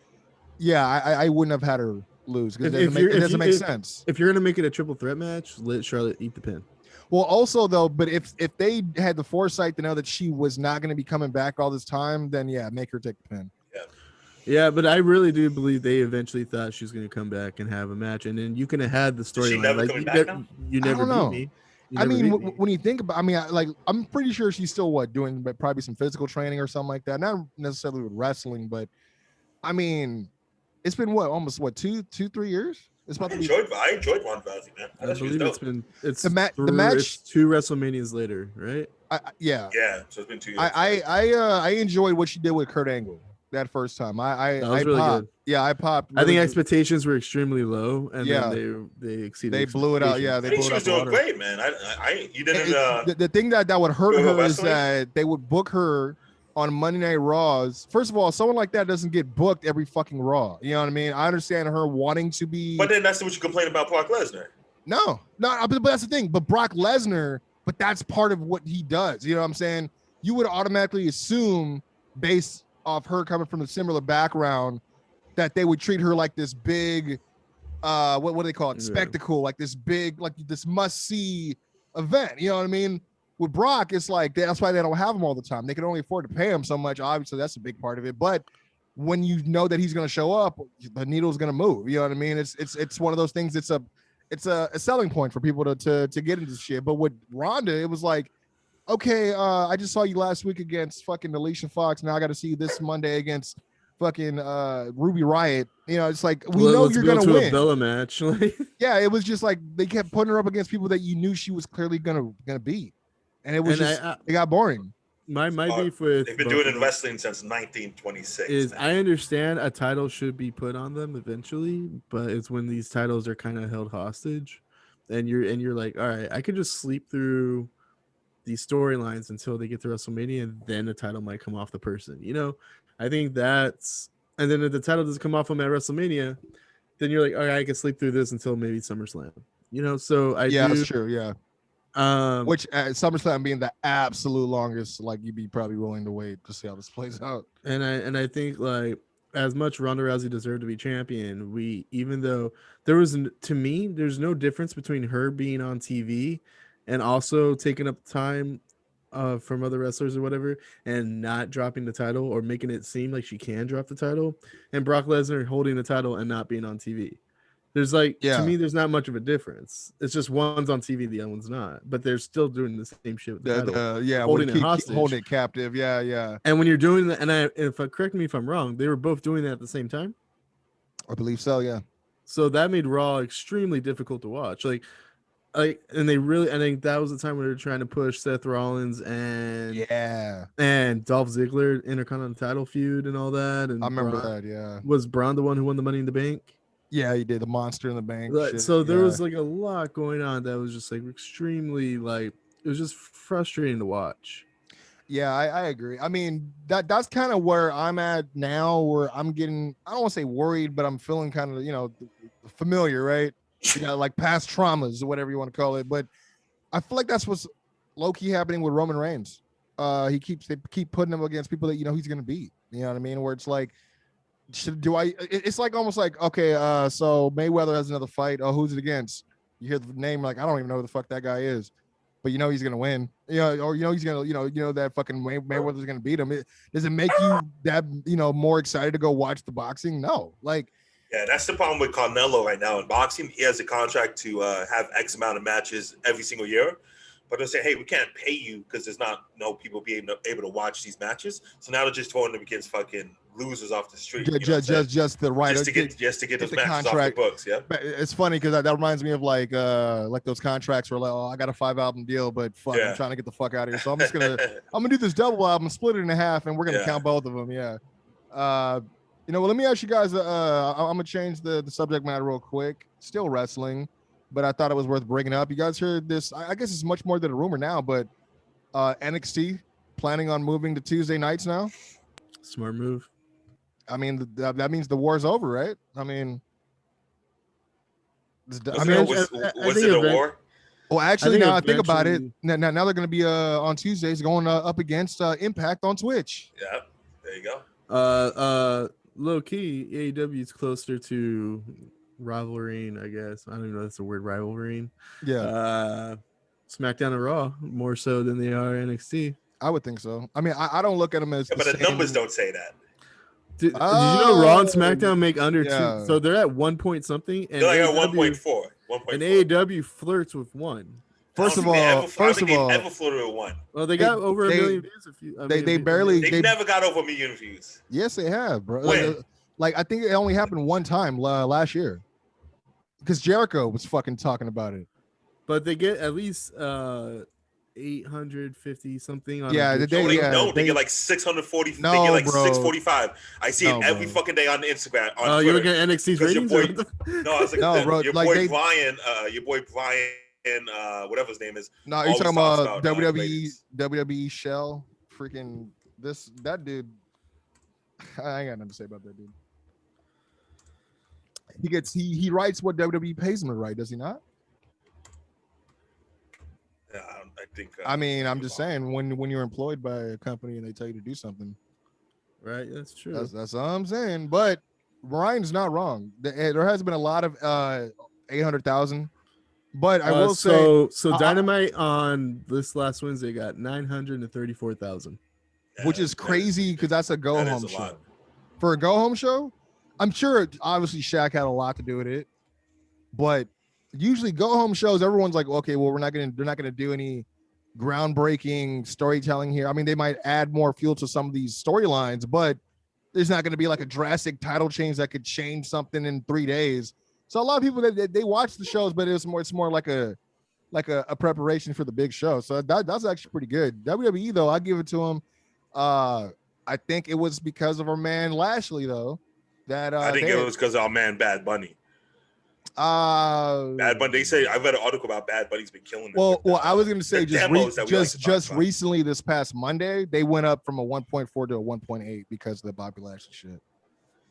S1: I wouldn't have had her lose because it doesn't make sense.
S3: If you're gonna make it a triple threat match, let Charlotte eat the pin.
S1: Well, also though, but if they had the foresight to know that she was not going to be coming back all this time, then yeah, make her take the pin.
S3: Yeah, but I really do believe they eventually thought she was going to come back and have a match, and then you can have had the storyline like you never beat me.
S1: I mean, when you think about, I mean, I'm pretty sure she's still doing probably some physical training or something like that. Not necessarily with wrestling, but I mean, it's been almost 2-3 years. It's about
S2: I enjoyed Ronda Rousey, man.
S3: I believe it's
S1: the match.
S3: It's 2 WrestleManias later, right?
S1: Yeah.
S2: So it's been 2 years.
S1: I enjoyed what she did with Kurt Angle that first time.
S3: That was really good.
S1: Yeah, I popped.
S3: Really I think expectations were extremely low, and then they exceeded.
S1: They blew it out. Yeah,
S2: I think she was doing great, man. You didn't.
S1: The thing that would hurt her is that they would book her on Monday Night Raws. First of all, someone like that doesn't get booked every fucking Raw. You know what I mean? I understand her wanting to be.
S2: But then that's what you complain about Brock Lesnar.
S1: No, but that's the thing. But Brock Lesnar, but that's part of what he does. You know what I'm saying? You would automatically assume, based off her coming from a similar background, that they would treat her like this big, what do they call it? Spectacle, like this big, like this must-see event. You know what I mean? With Brock, it's like that's why they don't have him all the time. They can only afford to pay him so much. Obviously, that's a big part of it. But when you know that he's going to show up, the needle's going to move. You know what I mean? It's one of those things. It's a selling point for people to get into shit. But with Ronda, it was like, okay, I just saw you last week against fucking Alicia Fox. Now I got to see you this Monday against fucking Ruby Riot. You know, it's like we know you're gonna win.
S3: A Bella match.
S1: Yeah, it was just like they kept putting her up against people that you knew she was clearly gonna beat, and it was it got boring.
S3: My beef with
S2: they've been doing it in wrestling since 1926.
S3: Is I understand a title should be put on them eventually, but it's when these titles are kind of held hostage, and you're like, all right, I could just sleep through these storylines until they get to WrestleMania, and then the title might come off the person. You know, I think that's, and then if the title doesn't come off them at WrestleMania, then you're like, all right, I can sleep through this until maybe SummerSlam. You know, so
S1: that's true. Yeah. Which SummerSlam being the absolute longest, like you'd be probably willing to wait to see how this plays out.
S3: And I think like as much Ronda Rousey deserved to be champion, even though to me, there's no difference between her being on TV and also taking up time from other wrestlers or whatever and not dropping the title or making it seem like she can drop the title, and Brock Lesnar holding the title and not being on TV. There's to me, there's not much of a difference. It's just one's on TV, the other one's not, but they're still doing the same shit with the title. Holding it hostage.
S1: Holding it captive. Yeah.
S3: And when you're doing that, and correct me if I'm wrong, they were both doing that at the same time?
S1: I believe so, yeah.
S3: So that made Raw extremely difficult to watch. And they really, I think that was the time when they were trying to push Seth Rollins and Dolph Ziggler Intercontinental title feud and all that. And
S1: I remember that. Yeah,
S3: was Braun the one who won the Money in the Bank?
S1: Yeah, he did, the Monster in the Bank.
S3: Right. So there was like a lot going on that was just like extremely it was just frustrating to watch.
S1: Yeah, I agree. I mean, that's kind of where I'm at now, where I'm getting, I don't want to say worried, but I'm feeling kind of familiar, right? Like past traumas or whatever you want to call it. But I feel like that's what's low-key happening with Roman Reigns. They keep putting him against people that he's gonna beat. You know what I mean? Where it's like, it's like almost like, okay, so Mayweather has another fight. Oh, who's it against? You hear the name, like I don't even know who the fuck that guy is, but he's gonna win. Or he's gonna that fucking Mayweather's gonna beat him. Does it make you that more excited to go watch the boxing? No, like.
S2: Yeah, that's the problem with Canelo right now in boxing. He has a contract to have X amount of matches every single year, but they'll say, "Hey, we can't pay you because there's not people being able to watch these matches." So now they're just throwing them against fucking losers off the street.
S1: Just the right
S2: just to get those matches off the books. Yeah,
S1: it's funny because that reminds me of like those contracts where like, oh, I got a 5-album deal, but fuck, I'm trying to get the fuck out of here. So I'm just gonna do this double album, split it in half, and we're gonna count both of them. Yeah. Well, let me ask you guys. I'm gonna change the subject matter real quick. Still wrestling, but I thought it was worth bringing up. You guys heard this? I guess it's much more than a rumor now, but NXT planning on moving to Tuesday nights now.
S3: Smart move.
S1: I mean, that means the war's over, right? I mean,
S2: was it a war?
S1: Well, actually, now I think about it, now they're going to be on Tuesdays going up against Impact on Twitch.
S2: Yeah, there you go.
S3: Low key, AEW is closer to rivalry, I guess. I don't even know if that's the word, rivalry.
S1: Yeah.
S3: SmackDown and Raw more so than they are NXT.
S1: I would think so. I mean, I don't look at them as.
S2: Yeah, but the numbers don't say that.
S3: Did you know Raw and
S1: Oh,
S3: SmackDown make under
S1: yeah.
S3: 2? So they're at 1 point something, and
S2: They're like at
S3: AEW
S2: 1.4.
S3: and AEW flirts with 1.
S1: First of all,
S2: ever floated with 1.
S3: Well, they got over a million views.
S1: They barely.
S2: They've never got over a million views.
S1: Yes, they have, bro.
S2: When?
S1: Like I think it only happened one time last year, because Jericho was fucking talking about it.
S3: But they get at least 850 something on.
S1: Yeah,
S2: they get like 640.
S1: No,
S2: they get like
S1: bro.
S2: 645. I see it every fucking day on Instagram.
S3: Oh, you look at NXT's ratings?
S2: No, I was like,
S1: no, bro.
S2: Your boy Brian, whatever his name is.
S1: No, you're talking about WWE Shell. Freaking that dude. I ain't got nothing to say about that dude. He writes what WWE pays him to write, does he not?
S2: Yeah, I think.
S1: I mean, I'm just saying, when you're employed by a company and they tell you to do something,
S3: right? That's true.
S1: That's all I'm saying. But Ryan's not wrong. There has been a lot of 800,000. But I will say,
S3: so Dynamite on this last Wednesday got 934,000,
S1: which is crazy because that's a go home show. For a go home show, I'm sure obviously Shaq had a lot to do with it, but usually go home shows, everyone's like, okay, well, they're not gonna do any groundbreaking storytelling here. I mean, they might add more fuel to some of these storylines, but there's not gonna be like a drastic title change that could change something in 3 days. So a lot of people they watch the shows, but it's more like a preparation for the big show. So that's actually pretty good. WWE though, I give it to them. I think it was because of our man Lashley though.
S2: I think it was because of our man Bad Bunny. Bad Bunny. They say I read an article about Bad Bunny's been killing them.
S1: Well, I was going to say just recently this past Monday they went up from a 1.4 to a 1.8 because of the Bobby Lashley shit.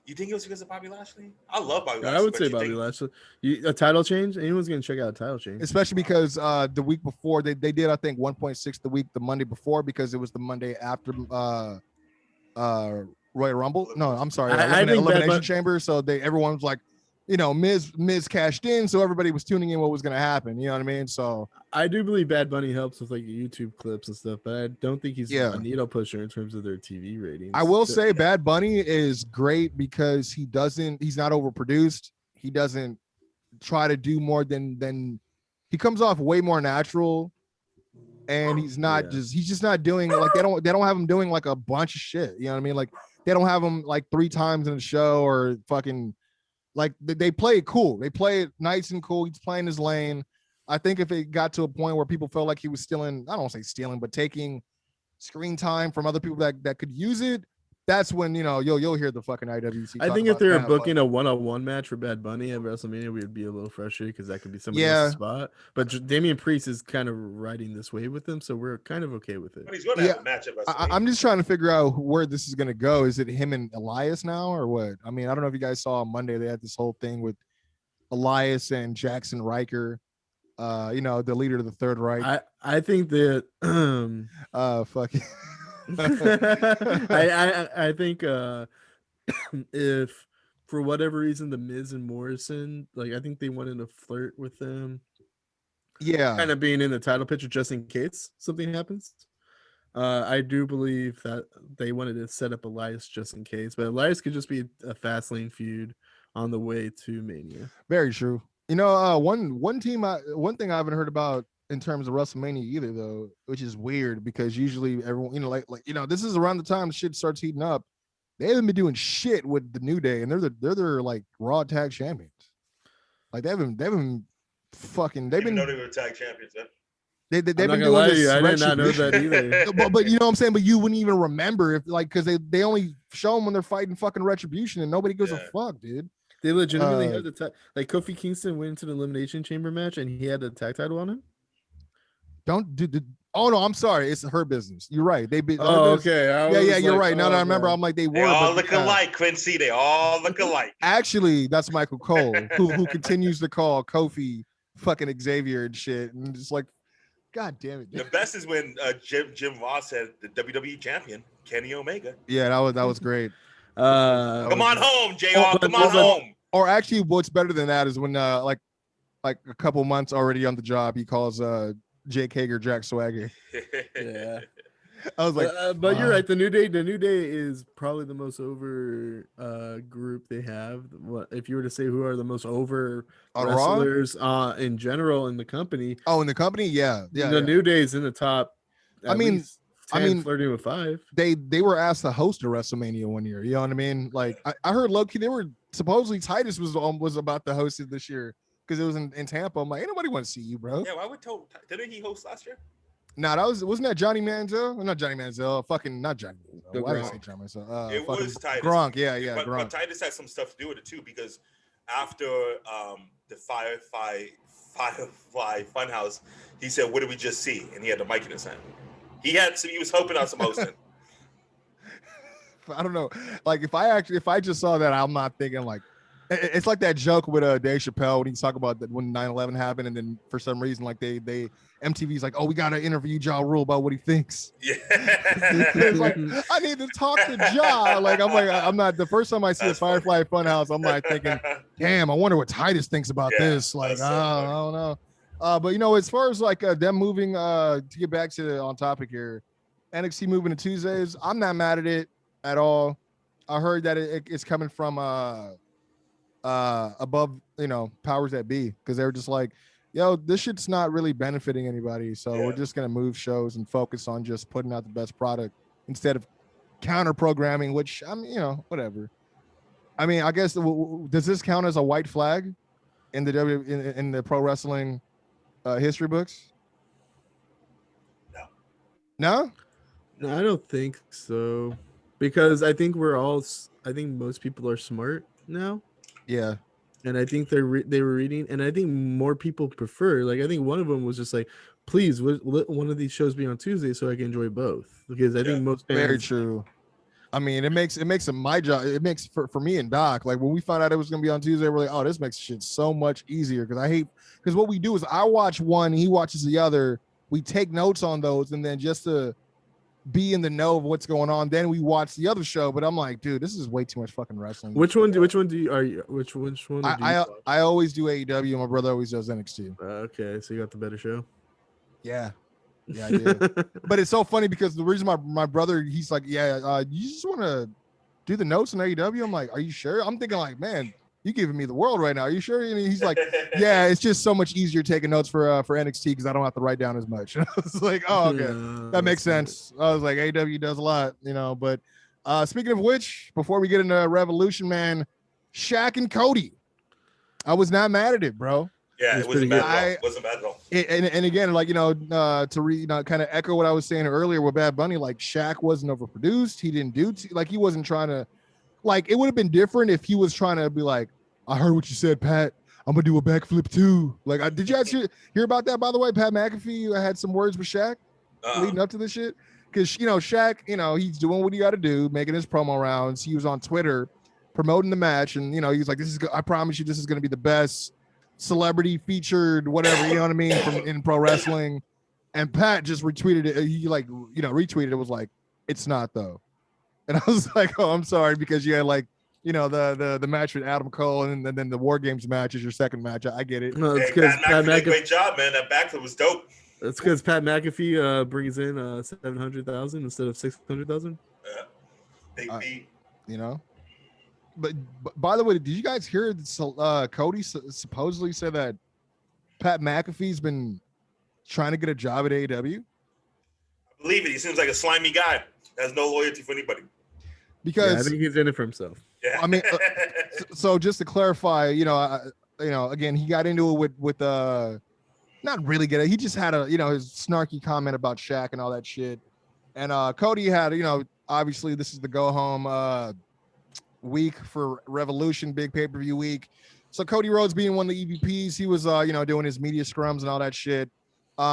S2: You think it was because of Bobby Lashley? I love Bobby Lashley.
S3: I would say Bobby Lashley. A title change? Anyone's going to check out a title change.
S1: Especially because the week before, they did, I think, 1.6 the Monday before because it was the Monday after Royal Rumble. No, I'm sorry. Elimination Chamber. So everyone was like, Miz cashed in, so everybody was tuning in what was going to happen. You know what I mean? So
S3: I do believe Bad Bunny helps with like YouTube clips and stuff, but I don't think he's a needle pusher in terms of their TV ratings.
S1: I will say Bad Bunny is great because he's not overproduced. He doesn't try to do more than he comes off way more natural, and he's just not doing like they don't have him doing like a bunch of shit. You know what I mean? Like they don't have him like 3 times in a show or fucking. Like they play it cool. They play it nice and cool. He's playing his lane. I think if it got to a point where people felt like he was stealing, I don't want to say stealing, but taking screen time from other people that could use it, that's when you'll hear the fucking IWC.
S3: I think if they were booking a one-on-one match for Bad Bunny at WrestleMania, we would be a little frustrated because that could be somebody else's spot. But Damian Priest is kind of riding this wave with him, so we're kind of okay with it.
S2: But he's going to have a match at WrestleMania.
S1: I'm just trying to figure out where this is going to go. Is it him and Elias now, or what? I mean, I don't know if you guys saw on Monday they had this whole thing with Elias and Jackson Riker. The leader of the Third Reich.
S3: I think that
S1: fuck it.
S3: I think if for whatever reason the Miz and Morrison, like I think they wanted to flirt with them, kind of being in the title picture just in case something happens. I do believe that they wanted to set up Elias just in case, but Elias could just be a fast lane feud on the way to Mania.
S1: Very true. One thing I haven't heard about in terms of WrestleMania either, though, which is weird because usually everyone, this is around the time shit starts heating up. They haven't been doing shit with the New Day, and they're like Raw Tag Champions. Like they've been fucking. They've been.
S2: Know they were tag champions. Huh?
S1: They've been doing this.
S3: I did not know that either.
S1: but you know what I'm saying. But you wouldn't even remember if because they only show them when they're fighting fucking Retribution, and nobody gives a fuck, dude.
S3: They legitimately had the tag. Like Kofi Kingston went into the Elimination Chamber match, and he had the tag title on him.
S1: Don't do the. Oh no, I'm sorry. It's her business. You're right. They be.
S3: Okay.
S1: Yeah. You're right. Now that I remember, I'm like they were.
S2: They all look alike, Quincy. They all look alike.
S1: Actually, that's Michael Cole who continues to call Kofi fucking Xavier and shit, and just like, God damn it. Dude.
S2: The best is when Jim Ross had the WWE champion Kenny Omega.
S1: Yeah, that was great.
S2: Come on home, JR. Come on home.
S1: Or actually, what's better than that is when like a couple months already on the job, he calls Jake Hager, Jack Swagger.
S3: Yeah.
S1: I was like,
S3: but you're right. The New Day is probably the most over group they have. What if you were to say who are the most over
S1: on
S3: wrestlers in general in the company?
S1: Oh, in the company, yeah.
S3: New Day is in the top.
S1: I mean,
S3: 10, flirting with 5.
S1: They were asked to host a WrestleMania one year. You know what I mean? Like I heard low-key they were supposedly Titus was about to host it this year because it was in Tampa. I'm like, ain't nobody want to see you, bro.
S2: Yeah, why would didn't he host last year?
S1: Nah, wasn't that Johnny Manziel? Not Johnny Manziel. Fucking not Johnny Manziel. Why did I say Johnny Manziel?
S2: It was Titus.
S1: Gronk, yeah,
S2: but,
S1: Gronk.
S2: But Titus had some stuff to do with it too because after the Firefly Funhouse, he said, "What did we just see?" And he had the mic in his hand. He was helping out some hosting.
S1: I don't know. Like if I just saw that, I'm not thinking like it's like that joke with Dave Chappelle when he's talking about that when 9/11 happened, and then for some reason like they MTV's like, oh, we gotta interview Ja Rule about what he thinks.
S2: Yeah.
S1: It's like I need to talk to Ja. I'm not the first time I see a Firefly Funhouse, I'm like thinking, damn, I wonder what Titus thinks about this. Like I don't know. But as far as like them moving to get back to on topic here, NXT moving to Tuesdays, I'm not mad at it at all. I heard that it's coming from above, powers that be, because they were just like, yo, this shit's not really benefiting anybody, so we're just gonna move shows and focus on just putting out the best product instead of counter programming, which whatever. I mean, I guess does this count as a white flag in the in the pro wrestling history books? No,
S3: I don't think so, because I think most people are smart now.
S1: Yeah.
S3: And I think they were reading, and I think more people prefer. Like I think one of them was just like, "Please, let one of these shows be on Tuesday so I can enjoy both." Because I think most fans,
S1: very true. I mean, it makes my job. It makes for me and Doc. Like when we found out it was gonna be on Tuesday, we're like, "Oh, this makes shit so much easier." Because what we do is I watch one, he watches the other. We take notes on those, and then just to be in the know of what's going on, then we watch the other show. But I'm like, dude, this is way too much fucking wrestling.
S3: Which one
S1: I always do AEW. My brother always does NXT.
S3: Okay, so you got the better show.
S1: Yeah, I do. But it's so funny because the reason my brother, he's like, you just want to do the notes on AEW. I'm like, are you sure? I'm thinking like, man, you giving me the world right now. Are you sure? And he's like, yeah, it's just so much easier taking notes for NXT because I don't have to write down as much. And I was like, oh, okay, that makes sense. I was like, AEW does a lot, But speaking of which, before we get into Revolution, man, Shaq and Cody, I was not mad at it, bro.
S2: Yeah, it wasn't bad. It wasn't bad at all.
S1: And again, like to kind of echo what I was saying earlier with Bad Bunny, like Shaq wasn't overproduced. He didn't he wasn't trying to. Like, it would have been different if he was trying to be like, I heard what you said, Pat. I'm going to do a backflip too. Like, did you guys hear about that, by the way? Pat McAfee had some words with Shaq leading up to this shit. Because, Shaq, he's doing what he got to do, making his promo rounds. He was on Twitter promoting the match. And, he's like, I promise you this is going to be the best celebrity featured, whatever, you know what I mean, in pro wrestling. And Pat just retweeted it. He, retweeted it, was like, it's not, though. And I was like, oh, I'm sorry, because you had the match with Adam Cole, and then the War Games match is your second match. I get it.
S3: No, it's because
S2: Pat McAfee did a great job, man. That backflip was dope.
S3: That's because Pat McAfee brings in 700,000 instead of 600,000.
S2: Yeah, big beat.
S1: But by the way, did you guys hear Cody supposedly said that Pat McAfee's been trying to get a job at AEW?
S2: I believe it. He seems like a slimy guy. Has no loyalty for anybody.
S1: Because
S3: I think he's in it for himself.
S2: Yeah.
S1: I mean, so just to clarify, again, he got into it with not really get it. He just had his snarky comment about Shaq and all that shit. And Cody had, obviously this is the go home week for Revolution, big pay-per-view week. So Cody Rhodes being one of the EVPs, he was doing his media scrums and all that shit.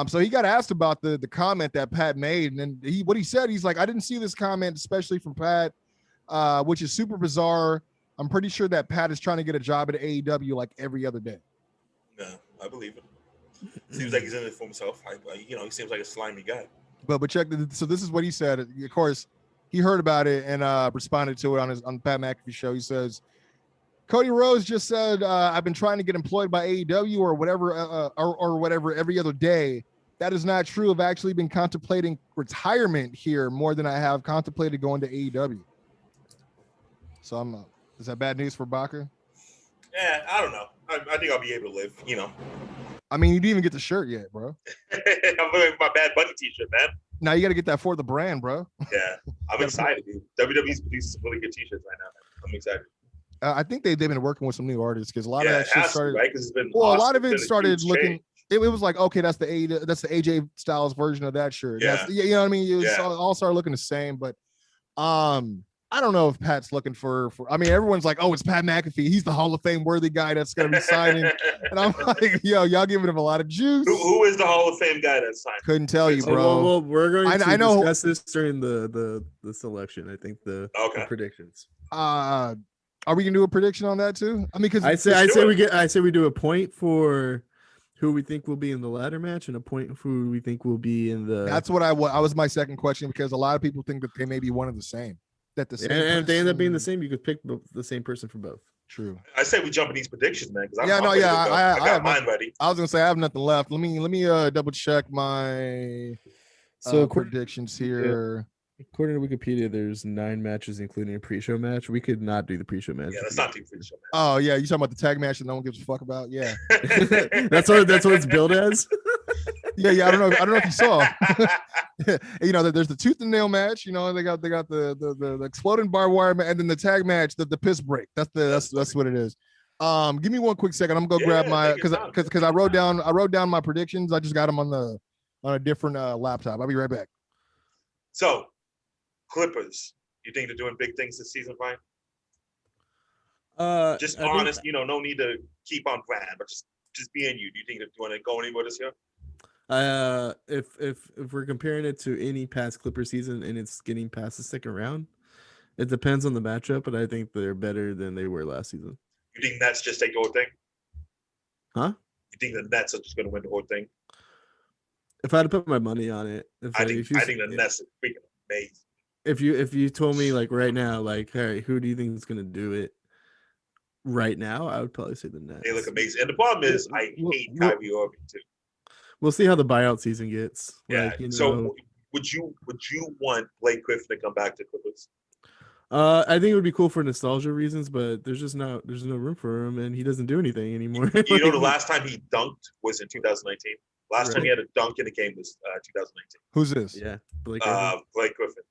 S1: So he got asked about the comment that Pat made, and then what he said, he's like, I didn't see this comment, especially from Pat, which is super bizarre. I'm pretty sure that Pat is trying to get a job at AEW like every other day.
S2: No, I believe it. Seems like he's in it for himself. He seems like a slimy guy.
S1: But check. So this is what he said. Of course, he heard about it and responded to it on the Pat McAfee show. He says, Cody Rhodes just said, I've been trying to get employed by AEW or whatever every other day. that is not true. I've actually been contemplating retirement here more than I have contemplated going to AEW. So I'm not. Is that bad news for Baca?
S2: Yeah, I don't know. I think I'll be able to live, you know.
S1: I mean, you didn't even get the shirt yet, bro.
S2: I'm wearing my Bad Bunny t-shirt, man.
S1: Now you got to get that for the brand, bro.
S2: Yeah, I'm excited, dude. WWE's producing some really good t-shirts right now, man. I'm excited.
S1: I think they've been working with some new artists because a lot of that shit started.
S2: right? Because it's been
S1: a lot of it started looking. It was like, okay, that's the AJ Styles version of that shirt.
S2: Yeah,
S1: you know what I mean. It was all started looking the same, but I don't know if Pat's looking for. I mean, everyone's like, oh, it's Pat McAfee. He's the Hall of Fame worthy guy that's going to be signing. And I'm like, yo, y'all giving him a lot of juice.
S2: Who is the Hall of Fame guy that's signing?
S1: Couldn't tell you, bro.
S3: Well, we're going to discuss this during the selection. I think the predictions.
S1: Are we gonna do a prediction on that too? I mean, because
S3: I say we do a point for who we think will be in the ladder match and a point for who we think will be in the.
S1: That's what I was my second question, because a lot of people think that they may be one of the same. That the same.
S3: And if they end up being the same, you could pick the same person for both.
S1: True.
S2: I say we jump in these predictions, man. Because I got mine ready.
S1: I was gonna say I have nothing left. Let me double check my predictions here.
S3: According to Wikipedia, there's 9 matches, including a pre-show match. We could not do the pre-show match.
S2: Yeah, let's not do pre-show match.
S1: Oh yeah, you talking about the tag match that no one gives a fuck about? Yeah,
S3: that's what it's billed as.
S1: Yeah. I don't know if you saw. You know, there's the tooth and nail match. You know, they got the exploding barbed wire, and then the tag match, the piss break. That's what it is. Give me one quick second. I'm gonna go grab my because I wrote down my predictions. I just got them on a different laptop. I'll be right back.
S2: So, Clippers, you think they're doing big things this season, Brian? Just honest, you know, no need to keep on brand, but just being you. Do you think they're going to go anywhere this year?
S3: If we're comparing it to any past Clipper season and it's getting past the second round, it depends on the matchup, but I think they're better than they were last season.
S2: You think Nets just take the whole thing?
S3: Huh?
S2: You think the Nets are just going to win the whole thing?
S3: If I had to put my money on it,
S2: I think the Nets are freaking amazing.
S3: If you told me like right now, like, hey, who do you think is going to do it right now? I would probably say the Nets.
S2: They look amazing, and the problem is I hate Kyrie Irving too.
S3: We'll see how the buyout season gets.
S2: Yeah.
S3: Like,
S2: so would you want Blake Griffin to come back to Clippers?
S3: I think it would be cool for nostalgia reasons, but there's no room for him, and he doesn't do anything anymore.
S2: You know, the last time he dunked was in 2019. Last time he had a dunk in a game was 2019.
S1: Who's this?
S3: Yeah,
S2: Blake Griffin.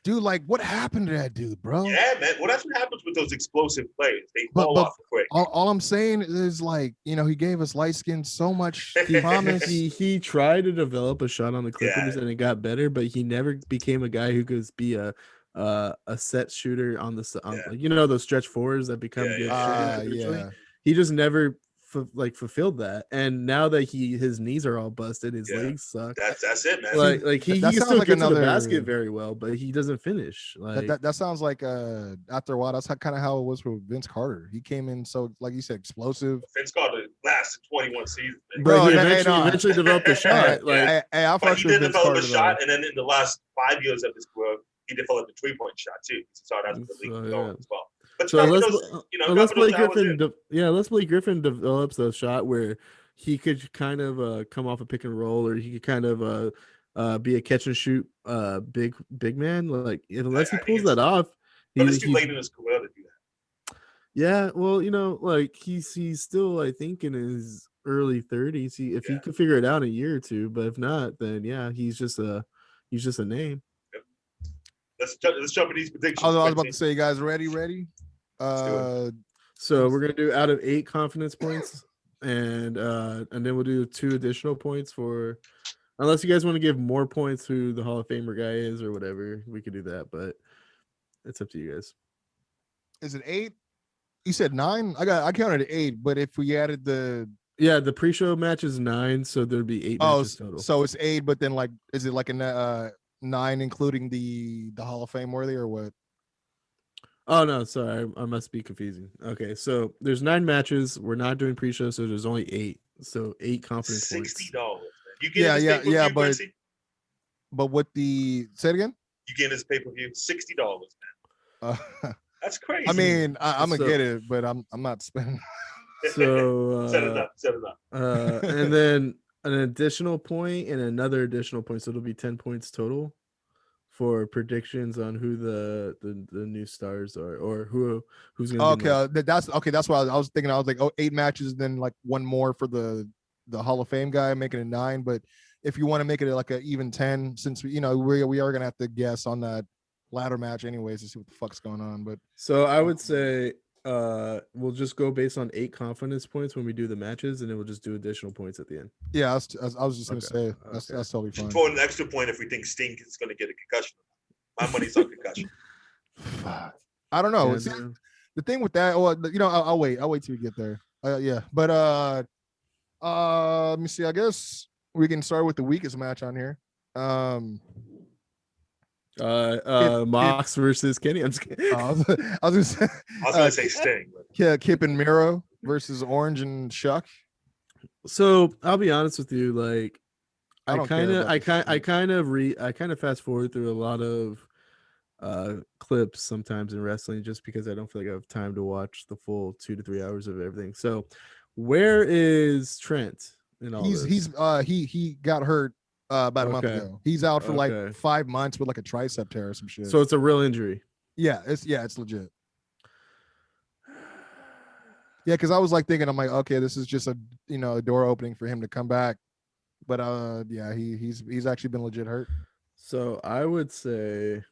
S1: Dude, like, what happened to that dude, bro?
S2: Yeah, man. Well, that's what happens with those explosive players. They fall off quick.
S1: All I'm saying is, like, you know, he gave us light skin so much promise.
S3: He tried to develop a shot on the Clippers and it got better, but he never became a guy who could be a set shooter on you know, those stretch fours that become good shooters. He just never fulfilled that, and now that his knees are all busted, his legs suck.
S2: That's it, man.
S3: Like he can still get to the basket very well, but he doesn't finish. Like
S1: that sounds like after a while, that's kind of how it was for Vince Carter. He came in so, like you said, explosive.
S2: Vince Carter lasted 21 seasons,
S3: but he eventually developed a shot.
S2: He did develop a shot, and then in the last 5 years of his career, he developed a 3-point shot too. He started out the league going as well. But
S3: so unless Blake Griffin develops a shot where he could kind of come off a pick and roll, or he could kind of be a catch and shoot big man, like unless he pulls that off,
S2: it's too late in his career to do that.
S3: Yeah, well, you know, like he's still, I think, in his early 30s. If he could figure it out in a year or two, but if not, then he's just a name.
S2: Yep. Let's jump in these predictions.
S1: I was about to say, you guys ready?
S3: So we're gonna do out of 8 confidence points, and then we'll do 2 additional points for, unless you guys want to give more points who the Hall of Famer guy is or whatever, we could do that, but it's up to you guys.
S1: Is it 8? You said 9? I counted 8, but if we added the
S3: pre-show match is 9, so there'd be 8 matches total.
S1: So it's 8, but then like, is it like a 9 including the Hall of Fame worthy or what?
S3: Oh no, sorry, I must be confusing. Okay, so there's 9 matches. We're not doing pre-show, so there's only 8. So 8 confidence points.
S2: $60. You get
S1: but what say it again?
S2: You get his pay-per-view $60, man. That's crazy.
S1: I mean, I'm gonna get it, but I'm not spending.
S3: So
S2: set it up.
S3: And then an additional point and another additional point, so it'll be 10 points total for predictions on who the new stars are, or who's gonna be
S1: Okay, that's okay. That's why I was thinking. I was like, 8 matches, then like one more for the Hall of Fame guy, making it 9. But if you want to make it like an even 10, since we are gonna have to guess on that ladder match anyways to see what the fuck's going on. But
S3: so I would say we'll just go based on 8 confidence points when we do the matches, and then we'll just do additional points at the end.
S1: yeah, I was just gonna say that's totally fine.
S2: Just throw an extra point if we think Sting is gonna get a concussion. My money's on concussion.
S1: I don't know.
S3: Yeah,
S1: The thing with that, well, I'll wait till we get there. Yeah, but let me see. I guess we can start with the weakest match on here.
S3: Mox versus Kenny. I'm just kidding.
S1: I was
S2: gonna say Sting.
S1: Yeah, Kip and Miro versus Orange and Shuck.
S3: So I'll be honest with you, like I kind of fast forward through a lot of clips sometimes in wrestling just because I don't feel like I have time to watch the full 2 to 3 hours of everything. So where is Trent in all this?
S1: He got hurt about a month ago. He's out for like 5 months with like a tricep tear or some shit.
S3: So it's a real injury.
S1: Yeah, it's legit. Yeah, because I was like thinking, I'm like, okay, this is just a door opening for him to come back. But yeah, he's actually been legit hurt.
S3: So I would say,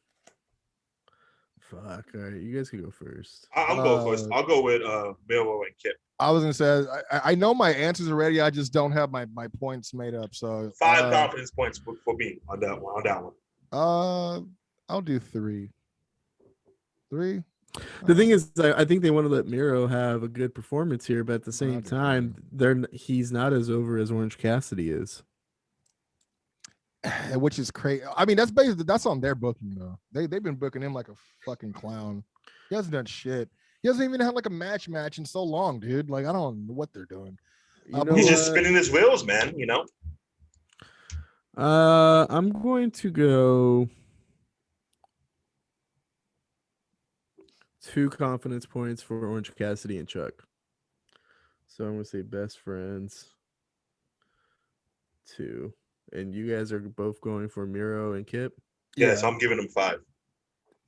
S3: fuck. All right, you guys can go first.
S2: I'll go first. I'll go with Miro and Kip.
S1: I was gonna say I know my answers already. I just don't have my points made up. So
S2: 5 confidence points for me on that one.
S1: I'll do 3. 3.
S3: The thing is, I think they want to let Miro have a good performance here, but at the same time, he's not as over as Orange Cassidy is.
S1: Which is crazy. I mean, that's on their booking though. They've been booking him like a fucking clown. He hasn't done shit. He hasn't even had like a match in so long, dude. Like I don't know what they're doing.
S2: He's just spinning his wheels, man.
S3: I'm going to go 2 confidence points for Orange Cassidy and Chuck. So I'm going to say best friends 2. And you guys are both going for Miro and Kip?
S2: Yes, I'm giving them 5.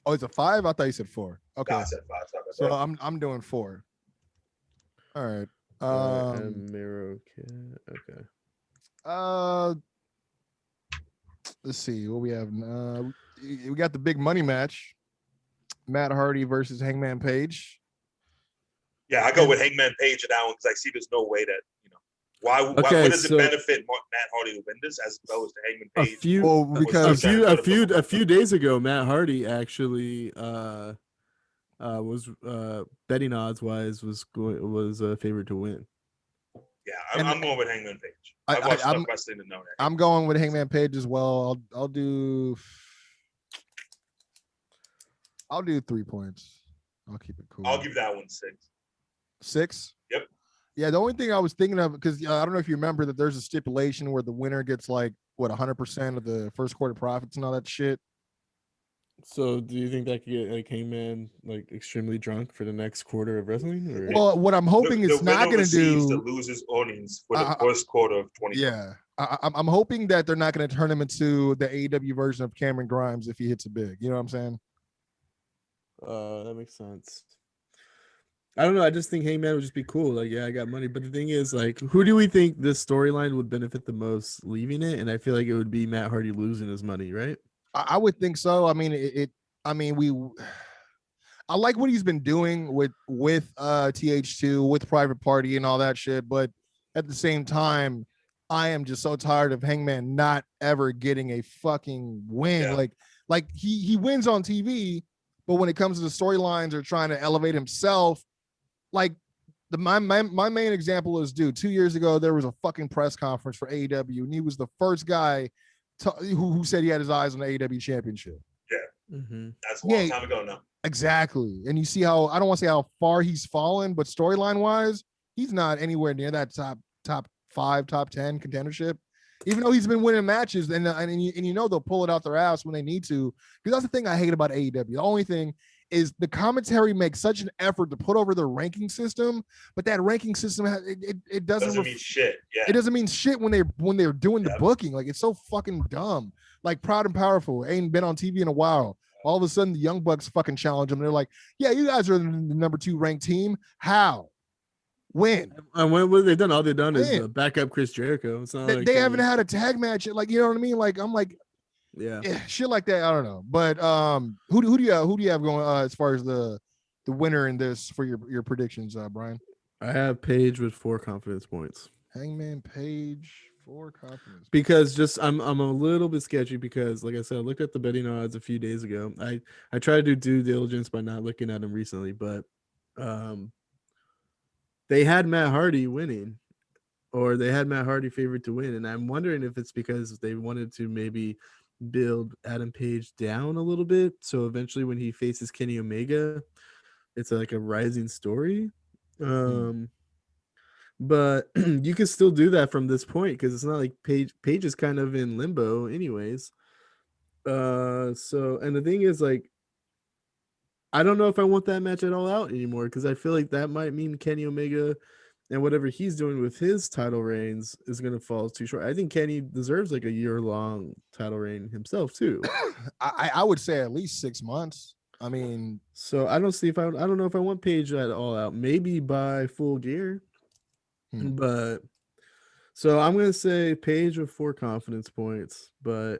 S1: Oh, it's a 5? I thought you said 4. Okay.
S2: No, I said 5.
S1: So I'm doing 4. All right.
S3: And Miro, okay.
S1: Let's see what we have. We got the big money match. Matt Hardy versus Hangman Page.
S2: Yeah, I go with Hangman Page at that one because I see there's no way that why does it benefit Matt Hardy to win this as opposed to Hangman Page?
S3: A few days ago, Matt Hardy actually was betting odds wise was a favorite to win.
S2: Yeah, I'm going with Hangman Page. I've watched enough wrestling to know that.
S1: I'm going with Hangman Page as well. I'll do 3 points. I'll keep it cool.
S2: I'll give that one 6.
S1: 6?
S2: Yep.
S1: Yeah, the only thing I was thinking of, because I don't know if you remember that there's a stipulation where the winner gets like 100% of the first quarter profits and all that shit.
S3: So do you think that could get like Hangman like extremely drunk for the next quarter of wrestling? Or?
S1: Well, what I'm hoping it's not going to do
S2: the losers earnings for the first quarter of 20.
S1: Yeah, I'm hoping that they're not going to turn him into the AEW version of Cameron Grimes if he hits it big. You know what I'm saying?
S3: That makes sense. I don't know. I just think Hangman would just be cool. Like, yeah, I got money. But the thing is, like, who do we think this storyline would benefit the most leaving it? And I feel like it would be Matt Hardy losing his money, right?
S1: I would think so. I mean, I like what he's been doing with TH2, with Private Party and all that shit. But at the same time, I am just so tired of Hangman not ever getting a fucking win. Yeah. Like he wins on TV, but when it comes to the storylines or trying to elevate himself, like my main example is, dude, 2 years ago, there was a fucking press conference for AEW, and he was the first guy who said he had his eyes on the AEW championship.
S2: Yeah. That's a long time ago now.
S1: Exactly. And you see how, I don't want to say how far he's fallen, but storyline wise, he's not anywhere near that top 5, top 10 contendership, even though he's been winning matches, and you know they'll pull it out their ass when they need to, because that's the thing I hate about AEW. The only thing is the commentary makes such an effort to put over the ranking system, but that ranking system it doesn't
S2: mean shit. Yeah,
S1: it doesn't mean shit when they're doing the booking. Like, it's so fucking dumb. Like, Proud and Powerful ain't been on TV in a while. All of a sudden, the Young Bucks fucking challenge them. They're like, yeah, you guys are the number 2 ranked team. How? When?
S3: And what they've done, all they've done is back up Chris Jericho. It's not
S1: they,
S3: like
S1: they haven't had a tag match. Like, you know what I mean? Like, I'm like,
S3: yeah,
S1: shit like that. I don't know. But who do you have going as far as the winner in this for your predictions, Brian?
S3: I have Paige with 4 confidence points.
S1: Hangman Page, 4 confidence.
S3: Because I'm a little bit sketchy because, like I said, I looked at the betting odds a few days ago. I tried to do due diligence by not looking at them recently, but they had Matt Hardy winning, or they had Matt Hardy favored to win, and I'm wondering if it's because they wanted to maybe build Adam Page down a little bit, so eventually when he faces Kenny Omega, it's like a rising story. But you can still do that from this point because it's not like Page is kind of in limbo anyways. So, and the thing is, like, I don't know if I want that match at all out anymore because I feel like that might mean Kenny Omega and whatever he's doing with his title reigns is going to fall too short. I think Kenny deserves like a year-long title reign himself too.
S1: I would say at least 6 months. I mean,
S3: so I don't know if I want Page at all out. Maybe by Full Gear. But so I'm gonna say Page with 4 confidence points. But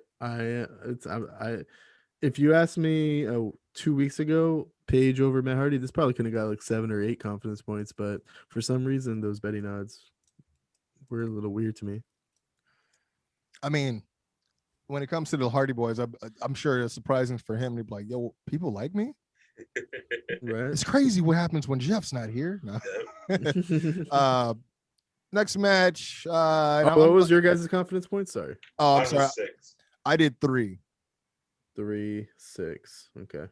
S3: if you asked me 2 weeks ago, Page over Matt Hardy, this probably could have got like 7 or 8 confidence points. But for some reason, those betting odds were a little weird to me.
S1: I mean, when it comes to the Hardy Boys, I'm sure it's surprising for him to be like, "Yo, people like me."
S3: Right?
S1: It's crazy what happens when Jeff's not here. No. Next match.
S3: What was your guys' confidence points? Sorry.
S1: Oh, I'm sorry.
S2: 6.
S1: I did 3.
S3: 3, 6. Okay.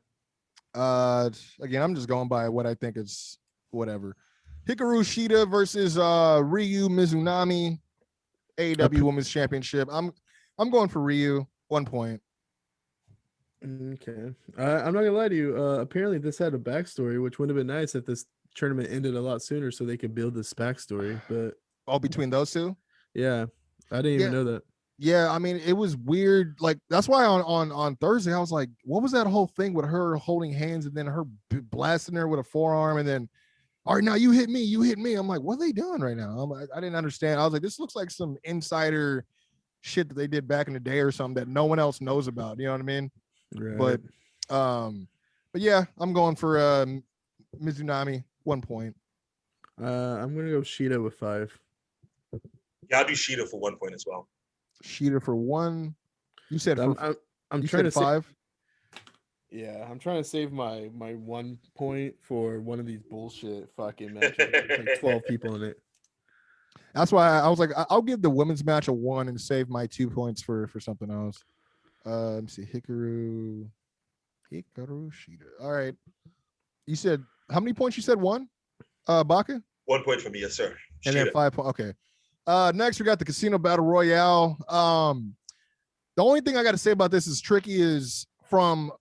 S1: Again, I'm just going by what I think is whatever. Hikaru Shida versus Ryu Mizunami, AEW Women's Championship. I'm going for Ryu. 1 point.
S3: Okay. I'm not gonna lie to you. Apparently, this had a backstory, which would have been nice if this tournament ended a lot sooner, so they could build this backstory. But
S1: all between those two.
S3: Yeah, I didn't even know that.
S1: Yeah, I mean, it was weird. Like, that's why on Thursday I was like, what was that whole thing with her holding hands and then her blasting her with a forearm and then, all right, now you hit me. I'm like, what are they doing right now? I didn't understand. I was like, this looks like some insider shit that they did back in the day or something that no one else knows about. You know what I mean?
S3: Right.
S1: But yeah, I'm going for Mizunami. 1 point.
S3: I'm gonna go Shida with 5.
S2: Yeah, I'll do Shida for 1 point as well.
S1: Shida for 1. You said
S3: I'm
S1: you
S3: trying
S1: said
S3: to
S1: 5.
S3: Yeah, I'm trying to save my 1 point for one of these bullshit fucking matches. Like 12 people in it.
S1: That's why I was like, I'll give the women's match a 1 and save my 2 points for something else. Let me see. Hikaru Shida. All right. You said how many points? You said 1? Baka?
S2: 1 point for me, yes, sir.
S1: And then 5 points. Okay. Next we got the Casino Battle Royale. The only thing I got to say about this is tricky is from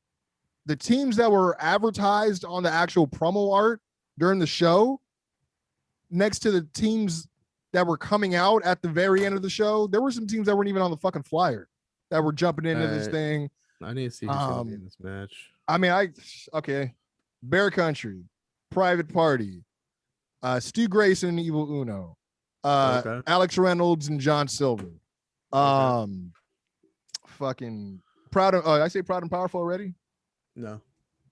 S1: the teams that were advertised on the actual promo art during the show, next to the teams that were coming out at the very end of the show, there were some teams that weren't even on the fucking flyer that were jumping into this thing.
S3: I need to see who's gonna be in this match.
S1: I mean, Bear Country, Private Party, Stu Grayson and Evil Uno, Alex Reynolds and John Silver. Fucking Proud of I say Proud and Powerful already?
S3: No.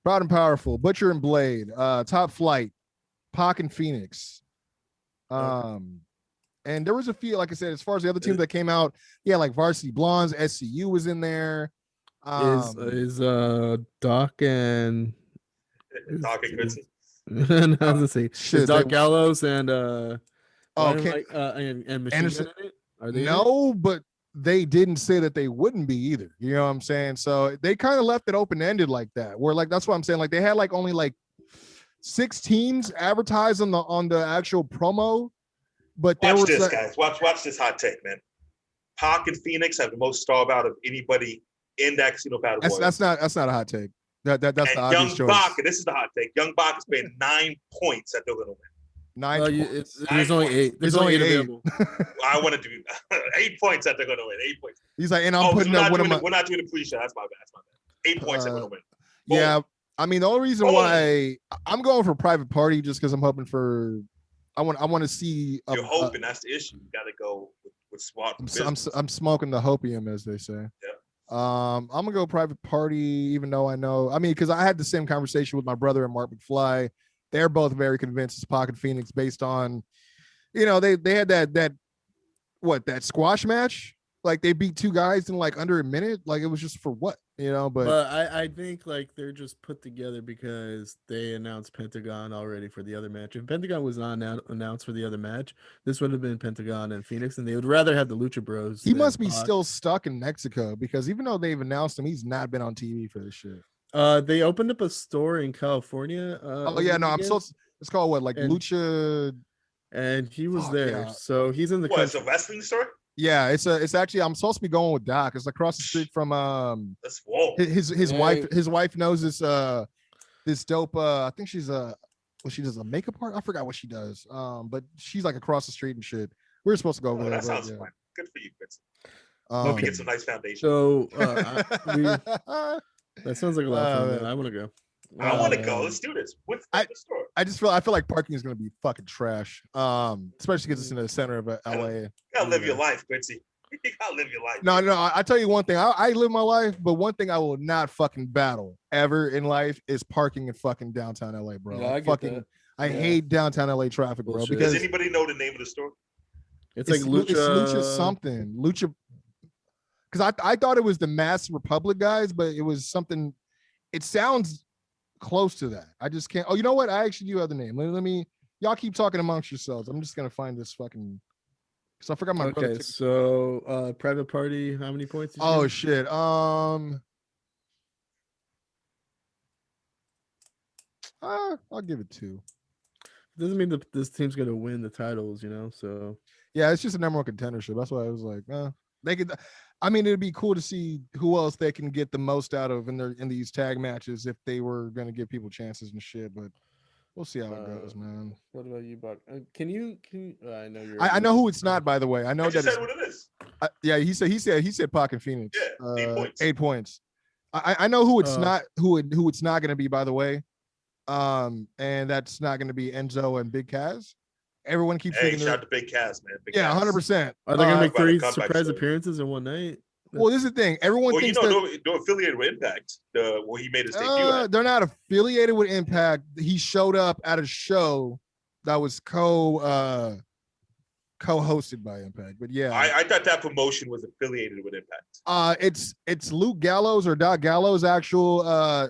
S1: Proud and Powerful, Butcher and Blade, Top Flight, Pac and Phoenix. And there was a few, like I said, as far as the other teams that came out, yeah, like Varsity Blondes, SCU was in there.
S3: Is Doc and
S2: Quincy?
S3: No, I was gonna say is Doc Gallows and and Machine
S1: Anderson,
S3: Gun in it? Are they
S1: no, but they didn't say that they wouldn't be either. You know what I'm saying? So they kind of left it open-ended like that. Where like that's what I'm saying. Like they had like only like 6 teams advertised on the actual promo. But there
S2: watch
S1: was
S2: this, guys. Watch this hot take, man. Pac and Phoenix have the most star out of anybody in that Casino Battle Royale.
S1: That's not a hot take. That's the obvious
S2: Young
S1: choice.
S2: Bach, and this is the hot take. Young Bach is paying 9 points that they're going to win.
S1: 9 points.
S3: There's only 8. There's only 8 available.
S2: I want to do 8 points that they're going to win. 8 points.
S1: He's like, and I'm putting up
S2: we're not doing the pre-show. That's my bad. 8 points they're going to win. Boom.
S1: Yeah, I mean the only reason why I'm going for Private Party just because I'm hoping for. I want to see.
S2: You're hoping that's the issue. You got to go with smart.
S1: I'm smoking the hopium, as they say.
S2: Yeah.
S1: I'm gonna go Private Party, even though I know. I mean, because I had the same conversation with my brother and Mark McFly. They're both very convinced it's Pocket Phoenix based on, they had that squash match. Like they beat 2 guys in like under a minute. Like it was just for what, But
S3: I think like they're just put together because they announced Pentagon already for the other match. If Pentagon was not announced for the other match, this would have been Pentagon and Phoenix, and they would rather have the Lucha Bros.
S1: He must be still stuck in Mexico because even though they've announced him, he's not been on TV for this shit.
S3: They opened up a store in California.
S1: It's called what, like Lucha,
S3: and he was there. Yeah. So he's in the country.
S2: It's a wrestling store.
S1: Yeah, it's actually I'm supposed to be going with Doc. It's across the street from
S2: That's whoa.
S1: His wife. His wife knows this dope. I think she's she does a makeup art. I forgot what she does. But she's like across the street and shit. We were supposed to go over there.
S2: That sounds fun. Good for you, Vincent. Hope you get some nice foundation.
S3: So that sounds like a lot of fun. Man. I want to go.
S2: I want to go. Let's do this. What's the store?
S1: I feel like parking is going to be fucking trash. Especially because it's in the center of LA.
S2: You gotta live your life, Quincy. You gotta live your life.
S1: No. I tell you one thing. I live my life, but one thing I will not fucking battle ever in life is parking in fucking downtown LA, bro.
S3: Yeah,
S1: I hate downtown LA traffic, bro. Because
S2: does anybody know the name of the store?
S3: It's like Lucha.
S1: It's Lucha something. Lucha. Because I thought it was the Mass Republic guys, but it was something. It sounds close to that. I just can't. Oh, you know what? I actually do have the name. Let me. Y'all keep talking amongst yourselves. I'm just gonna find this fucking. Because I forgot my.
S3: Okay, so Private Party. How many points?
S1: Oh shit. I'll give it 2.
S3: Doesn't mean that this team's gonna win the titles, So
S1: yeah, it's just a number one contendership. That's why I was like, they could. I mean, it'd be cool to see who else they can get the most out of in these tag matches if they were going to give people chances and shit. But we'll see how it goes, man.
S3: What about you, Buck? Can you? I know you're.
S1: I know who it's not, by the way. I know that.
S2: Said what it is.
S1: Yeah, he said Pocket Phoenix.
S2: Yeah, 8 points.
S1: 8 points. I know who it's not. Who it's not going to be, by the way. And that's not going to be Enzo and Big Kaz. Everyone keeps
S2: thinking. Shout out to Big Kaz, man.
S1: Big 100%.
S3: Are they gonna make 3 surprise appearances in one night?
S1: Well, this is the thing. Everyone thinks
S2: they're affiliated with Impact. Where he made his debut.
S1: They're not affiliated with Impact. He showed up at a show that was co-hosted by Impact. But yeah,
S2: I thought that promotion was affiliated with Impact.
S1: It's Luke Gallows or Doc Gallows' actual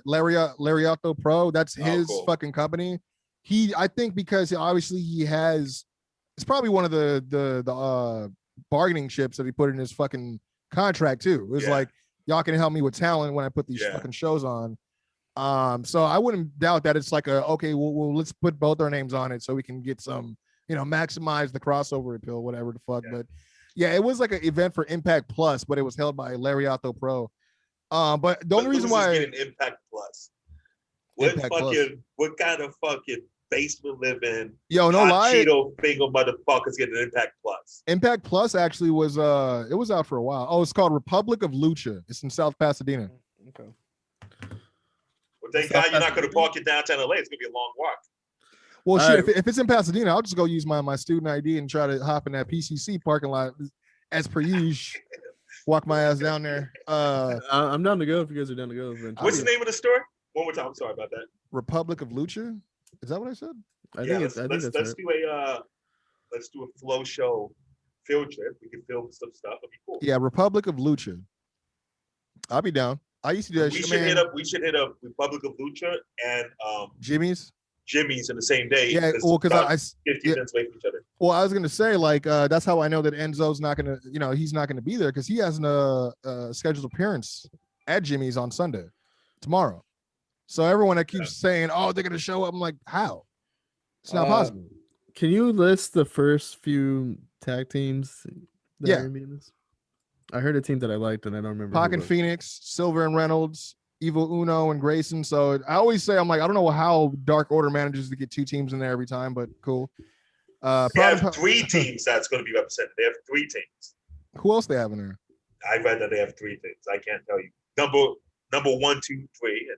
S1: Lariato Pro. That's his fucking company. I think because obviously it's probably one of the bargaining chips that he put in his fucking contract too. It was like, y'all can help me with talent when I put these fucking shows on. So I wouldn't doubt that it's like well, let's put both our names on it so we can get some, maximize the crossover appeal, whatever the fuck. But yeah, it was like an event for Impact Plus, but it was held by Lariato Pro. But the only reason why
S2: Impact Plus. What kind of fucking basement living,
S1: no lie,
S2: Cheeto finger motherfuckers getting Impact Plus.
S1: Impact Plus actually was it was out for a while. Oh, it's called Republic of Lucha. It's in South Pasadena.
S3: Okay.
S2: Well, thank God you're not going to park it downtown LA. It's going to be a long walk.
S1: Well, shit, if it's in Pasadena, I'll just go use my student ID and try to hop in that PCC parking lot as per usual. Walk my ass down there.
S3: I'm down to go if you guys are down to go.
S2: What's the name of the store? One more time. I'm sorry about that.
S1: Republic of Lucha. Is that what I said?
S2: Let's do a flow show field trip. We can film some stuff. It'll be cool.
S1: Yeah, Republic of Lucha. I'll be down. I used to do that.
S2: We should hit up Republic of Lucha and
S1: Jimmy's
S2: in the same day.
S1: Yeah, well, because I
S2: 15 minutes away from each other.
S1: Well, I was gonna say that's how I know that Enzo's not gonna, he's not gonna be there because he has a scheduled appearance at Jimmy's on Sunday, tomorrow. So everyone that keeps saying, "Oh, they're gonna show up," I'm like, how? It's not possible.
S3: Can you list the first few tag teams that are in this? I heard a team that I liked, and I don't remember.
S1: Pac and Phoenix, Silver and Reynolds, Evil Uno and Grayson. So I always say, I'm like, I don't know how Dark Order manages to get 2 teams in there every time, but cool.
S2: They have 3 teams that's going to be represented. They have 3 teams.
S1: Who else they have in there?
S2: I read that they have 3 teams. I can't tell you. Number 1, 2, 3, and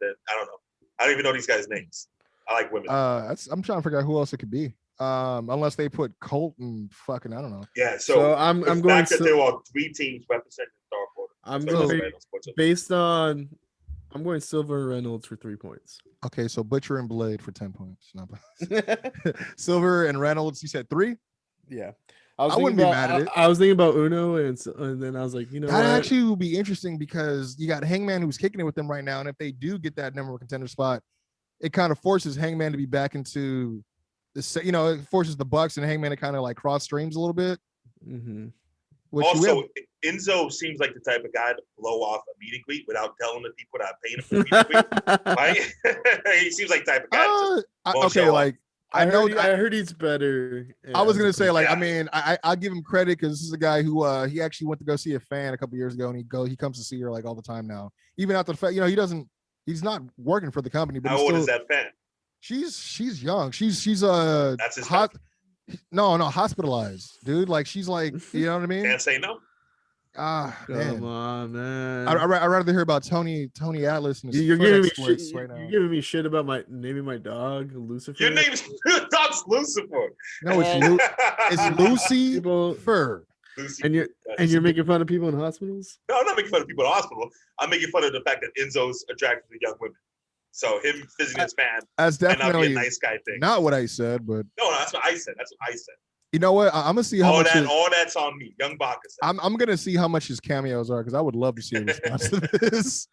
S2: then I don't know. I don't even know these guys' names. I like women.
S1: I'm trying to figure out who else it could be. Unless they put Colt and fucking, I don't know.
S2: Yeah, so I'm going fact that there are 3 teams representing Dark Order.
S3: I'm going Silver and Reynolds for 3 points.
S1: Okay, so Butcher and Blade for 10 points. Silver and Reynolds, you said 3?
S3: Yeah.
S1: I wouldn't be mad at it.
S3: I was thinking about Uno, and then I was like,
S1: that actually would be interesting because you got Hangman who's kicking it with them right now, and if they do get that number 1 contender spot, it kind of forces Hangman to be back into the, it forces the Bucks and Hangman to kind of like cross streams a little bit.
S3: Mm-hmm.
S2: Also, Enzo seems like the type of guy to blow off a meet and greet without telling the people that are paying him for meet and greet. Right? He seems like the type of guy.
S3: I heard he's better.
S1: I was gonna say, like, I mean, I'll give him credit because this is a guy who he actually went to go see a fan a couple years ago, and he comes to see her like all the time now. Even after the fact, he's not working for the company. But
S2: how old is that fan?
S1: She's young. She's that's his hot. No, hospitalized, dude. Like she's like, you know what I mean?
S2: Can't say no.
S3: Come on, man.
S1: I'd rather hear about Tony Atlas and his
S3: you're giving me
S1: shit right now.
S3: You're giving me shit about naming my dog Lucifer.
S2: Your dog's Lucifer.
S1: No, it's Lucy Fur.
S2: Lucy.
S3: And you're making fun of people in hospitals?
S2: No, I'm not making fun of people in hospital. I'm making fun of the fact that Enzo's attracted to young women. So him visiting his fan,
S1: that's definitely
S2: a nice guy thing.
S1: Not what I said, but
S2: no, that's what I said.
S1: You know what? I'm gonna see how much.
S2: All that's on me, Young Baka said.
S1: I'm gonna see how much his cameos are because I would love to see a response to this.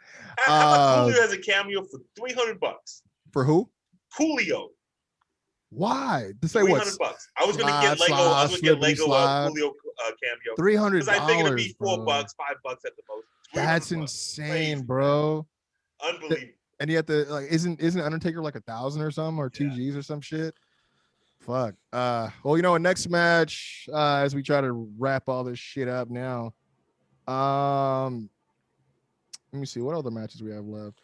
S2: Julio has a cameo for $300. For
S1: who?
S2: Julio.
S1: Why? To say
S2: what? $300. I was gonna get Lego. I was gonna get Lego Julio cameo.
S1: $300.
S2: Because I think it'd be $4, $5 at the most.
S1: That's insane, bro.
S2: Unbelievable.
S1: And you have to like, isn't Undertaker like 1,000 or something or 2 G's or some shit? Fuck. Well, next match, as we try to wrap all this shit up now. Let me see what other matches we have left.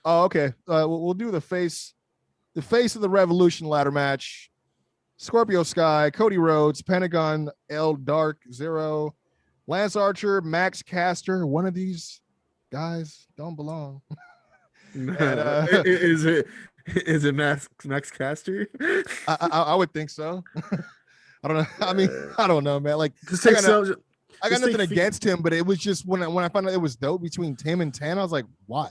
S1: Oh, okay. We'll do the face of the Revolution ladder match. Scorpio Sky, Cody Rhodes, Pentagon, El Dark Zero, Lance Archer, Max Caster. One of these guys don't belong. And,
S3: is it Max Caster?
S1: I would think so. I don't know. I mean, I don't know, man. Like,
S3: I
S1: got nothing against him, but it was just when I found out it was dope between Tim and Tan, I was like, why?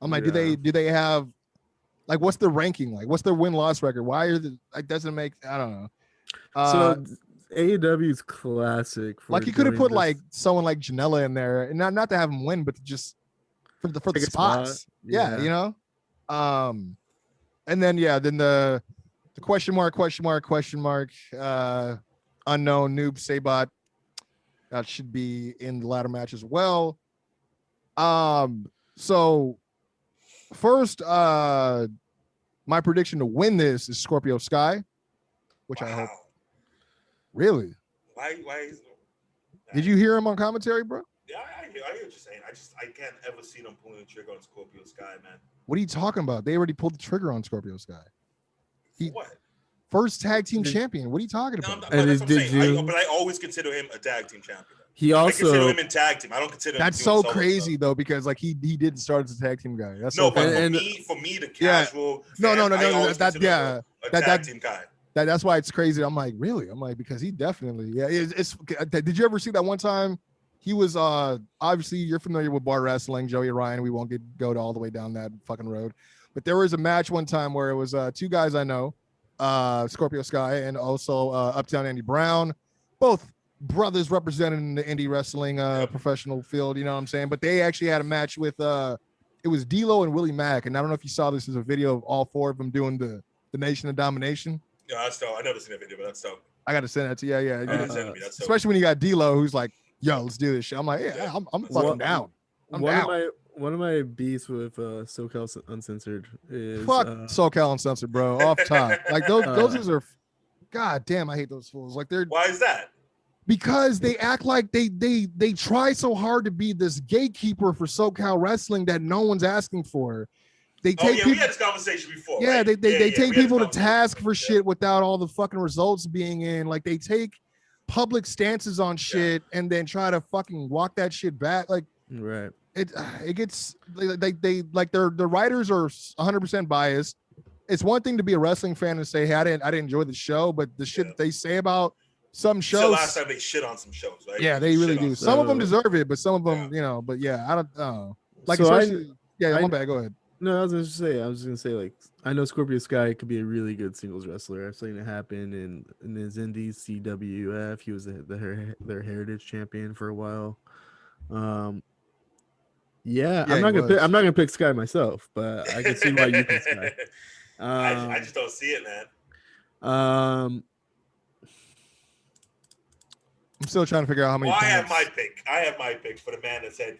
S1: I'm like, do they have like what's the ranking like? What's their win-loss record? Why are the like doesn't make I don't know.
S3: So AEW's classic.
S1: Like you could have put like someone like Janela in there, and not to have him win, but to just for the spots. Yeah, and then the question mark unknown noob Sabot that should be in the ladder match as well. So first my prediction to win this is Scorpio Sky, which I hope. Really?
S2: Why
S1: did you hear him on commentary, bro?
S2: Yeah, I hear what you're saying. I can't ever see them pulling the trigger on Scorpio Sky, man.
S1: What are you talking about? They already pulled the trigger on Scorpio Sky.
S2: What?
S1: First tag team champion. What are you talking about?
S2: But I always consider him a tag team champion.
S3: I
S2: consider him in tag team. I don't consider him.
S1: That's so crazy though, because like he didn't start as a tag team guy. That's
S2: no, but for me, the casual.
S1: No. That
S2: tag team guy.
S1: That's why it's crazy. I'm like, really? I'm like, because he definitely, it's did you ever see that one time? He was obviously you're familiar with bar wrestling, Joey Ryan. We won't go all the way down that fucking road. But there was a match one time where it was 2 guys I know, Scorpio Sky and also Uptown Andy Brown, both brothers represented in the indie wrestling professional field, you know what I'm saying? But they actually had a match with it was D'Lo and Willie Mack, and I don't know if you saw this as a video of all 4 of them doing the Nation of Domination.
S2: Yeah, that's dope. I never seen that video, but that's dope.
S1: I got to send that to you. Yeah.
S2: That's
S1: especially when you got D'Lo, who's like, "Yo, let's do this shit." I'm like, "Yeah, I'm fucking down."
S3: One of my beefs with SoCal Uncensored is
S1: SoCal Uncensored, bro. Off top, like those are. God damn, I hate those fools. Like they're.
S2: Why is that?
S1: because they act like they try so hard to be this gatekeeper for SoCal wrestling that no one's asking for. They take
S2: we had this conversation before.
S1: Yeah,
S2: right?
S1: they take people to task for shit without all the fucking results being in. Like they take public stances on shit and then try to fucking walk that shit back. Like
S3: right.
S1: It gets they like the writers are 100% biased. It's one thing to be a wrestling fan and say, hey, I didn't enjoy the show, but the shit that they say about some shows.
S2: So last time they shit on some shows, right?
S1: Yeah, they really do. Some of them deserve it, but some of them, but yeah, I don't know. Like
S3: so
S1: especially, my bad. Go ahead.
S3: No, I was gonna say, like, I know Scorpio Sky could be a really good singles wrestler. I've seen it happen in his indies, CWF. He was their heritage champion for a while. I'm not gonna pick Sky myself, but I can see why you pick Sky.
S2: I just don't see it, man.
S1: I'm still trying to figure out how many.
S2: I have my pick for the man that said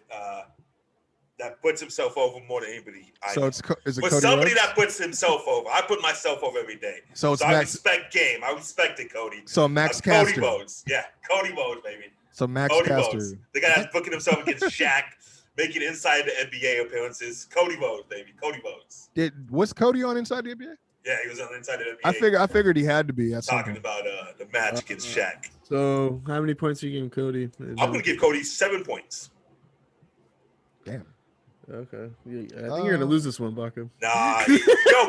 S2: that puts himself over more than anybody.
S1: Is it
S2: for
S1: Cody
S2: somebody
S1: Rhodes?
S2: that puts himself over? I put myself over every day.
S1: So
S2: I respect game. I respect it, Cody.
S1: So Max Caster.
S2: Cody Rhodes. Yeah, Cody Rhodes, baby.
S1: So Max
S2: Cody
S1: Caster.
S2: Rhodes. The guy that's booking himself against Shaq, making inside the NBA appearances. Cody Rhodes, baby. Cody Rhodes.
S1: Was Cody on Inside the NBA?
S2: Yeah, he was on Inside the NBA.
S1: I figured he had to be.
S2: Talking about the match against Shaq.
S3: So how many points are you giving Cody?
S2: I'm going to give Cody 7 points.
S1: Damn.
S3: Okay. Yeah, I think you're going to lose this one, Baca.
S2: Nah.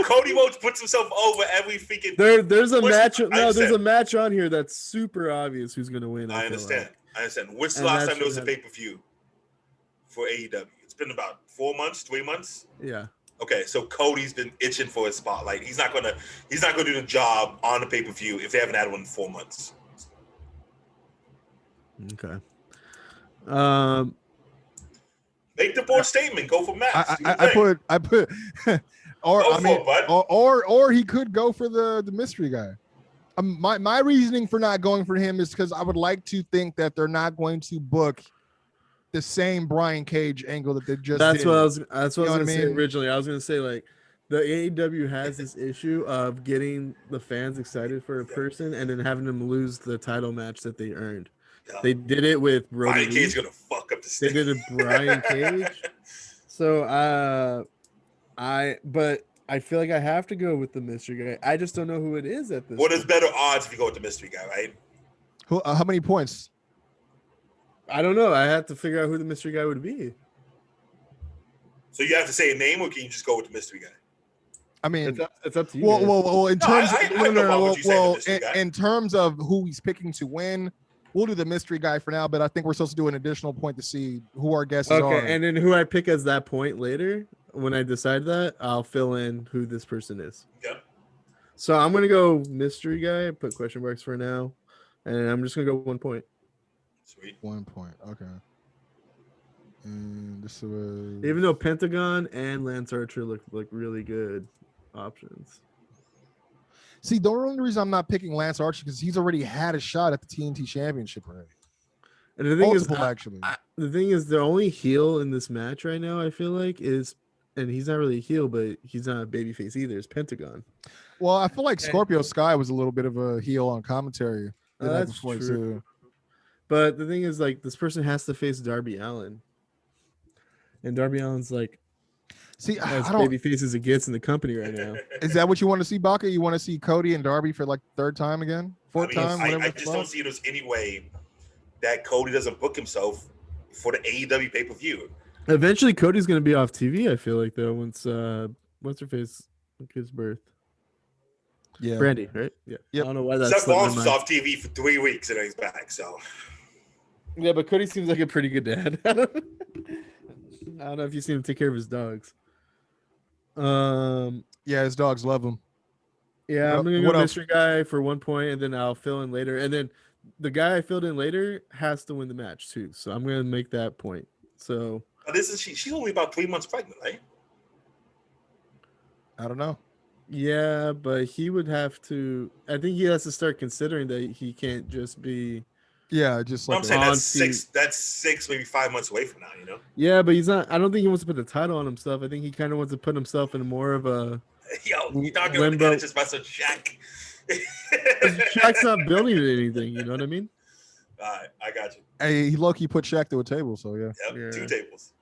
S2: Cody Rhodes puts himself over every freaking...
S3: There's a match. No, there's a match on here that's super obvious who's going to win.
S2: I understand. When's the last time there was a pay-per-view for AEW? It's been about 4 months, 3 months?
S3: Yeah.
S2: Okay, so Cody's been itching for a spotlight. He's not gonna do the job on the pay-per-view if they haven't had one in 4 months.
S3: Okay.
S2: Make the bold statement. Go for Max.
S1: I put or he could go for the mystery guy. My reasoning for not going for him is because I would like to think that they're not going to book the same Brian Cage angle that they just did.
S3: What I was gonna say originally. I was gonna say, like, the AEW has this issue of getting the fans excited for a person and then having them lose the title match that they earned. Yeah. They did it with
S2: Brian Cage. Gonna fuck up the stage.
S3: They did it with Brian Cage. So but I feel like I have to go with the mystery guy. I just don't know who it is at this.
S2: Well, there's better odds if you go with the mystery guy, right?
S1: How many points?
S3: I don't know. I have to figure out who the mystery guy would be.
S2: So you have to say a name, or can you just go with the mystery guy?
S3: I mean, it's up to you.
S1: Well, in terms of who he's picking to win, we'll do the mystery guy for now. But I think we're supposed to do an additional point to see who our guesses are.
S3: Okay, and then who I pick as that point later, when I decide that, I'll fill in who this person is.
S2: Okay.
S3: So I'm gonna go mystery guy. Put question marks for now, and I'm just gonna go 1 point.
S2: Sweet.
S1: 1 point. Okay. And this was...
S3: Even though Pentagon and Lance Archer look like really good options.
S1: See, the only reason I'm not picking Lance Archer because he's already had a shot at the TNT Championship already.
S3: And the thing is, the only heel in this match right now, I feel like, is, and he's not really a heel, but he's not a babyface either, is Pentagon.
S1: Well, I feel like Scorpio Sky was a little bit of a heel on commentary.
S3: That's true. Too. But the thing is, like, this person has to face Darby Allin. And Darby Allin's like, as babyface as it gets in the company right now.
S1: Is that what you want to see, Baca? You want to see Cody and Darby for like third time again? Fourth time?
S2: I just don't see there's any way that Cody doesn't book himself for the AEW pay-per-view.
S3: Eventually, Cody's going to be off TV, I feel like, though, once what's her face gives birth.
S1: Yeah.
S3: Brandy, right? Yeah.
S1: Yep.
S3: I don't know why that's
S2: Seth Rollins was off TV for 3 weeks and he's back, so.
S3: Yeah, but Cody seems like a pretty good dad. I don't know if you've seen him take care of his dogs.
S1: Yeah, his dogs love him.
S3: Yeah, I'm gonna go mystery guy for 1 point, and then I'll fill in later. And then the guy I filled in later has to win the match too. So I'm gonna make that point. So
S2: she's only about 3 months pregnant, right?
S1: I don't know.
S3: Yeah, but he would have to. I think he has to start considering that he can't just be.
S1: Yeah, just like
S2: I'm saying that's 6, maybe 5 months away from now, you know?
S3: Yeah, but he's not. I don't think he wants to put the title on himself. I think he kind of wants to put himself in more of a.
S2: Yo, you're not going to get it just by some Shaq.
S3: Shaq's not building anything, you know what I mean?
S2: All right, I got you.
S1: Hey, he low-key put Shaq to a table, so yeah.
S2: Yep,
S3: Yeah.
S2: 2 tables.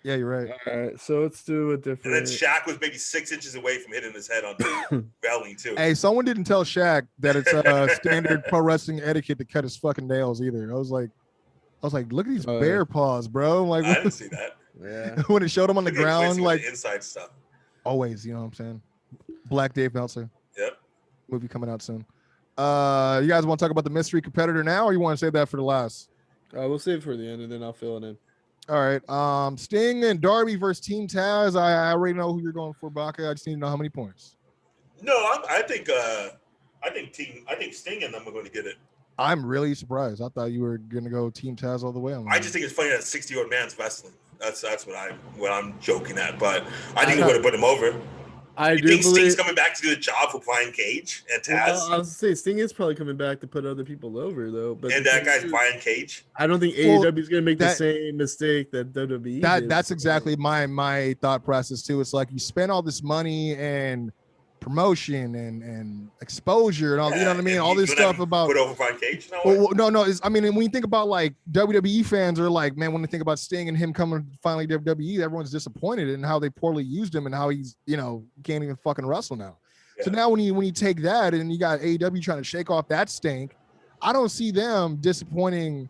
S1: Yeah, you're right.
S3: All right, so let's do a different.
S2: And then Shaq was maybe 6 inches away from hitting his head on the railing too.
S1: Hey, someone didn't tell Shaq that it's standard pro wrestling etiquette to cut his fucking nails either. I was like, look at these bear paws, bro. Like,
S2: I didn't see that.
S3: Yeah.
S1: when it showed him on the ground, like
S2: the inside stuff.
S1: Always, you know what I'm saying? Black Dave Meltzer.
S2: Yep.
S1: Movie coming out soon. You guys want to talk about the mystery competitor now, or you want to save that for the last?
S3: We'll save it for the end, and then I'll fill it in.
S1: All right. Sting and Darby versus Team Taz. I already know who you're going for, Baca. I just need to know how many points.
S2: No, I think Sting and them are going to get it.
S1: I'm really surprised. I thought you were going to go Team Taz all the way.
S2: I just think it's funny that 60-year-old man's wrestling. That's what I'm joking at. But I think it would have put him over.
S3: I do
S2: think
S3: believe
S2: Sting's coming back to do the job for Brian Cage and Taz.
S3: Well, I was say Sting is probably coming back to put other people over though. But
S2: and that guy's Brian Cage.
S3: I don't think AEW is going to make the same mistake that WWE did.
S1: That's exactly my thought process too. It's like you spend all this money and promotion and exposure and all, you know what I mean? All this stuff about
S2: put over Brian Cage.
S1: No. I mean, when you think about like WWE fans are like, man, when they think about Sting and him coming finally to WWE, everyone's disappointed in how they poorly used him and how he's, can't even fucking wrestle now. Yeah. So now when you take that and you got AEW trying to shake off that stink, I don't see them disappointing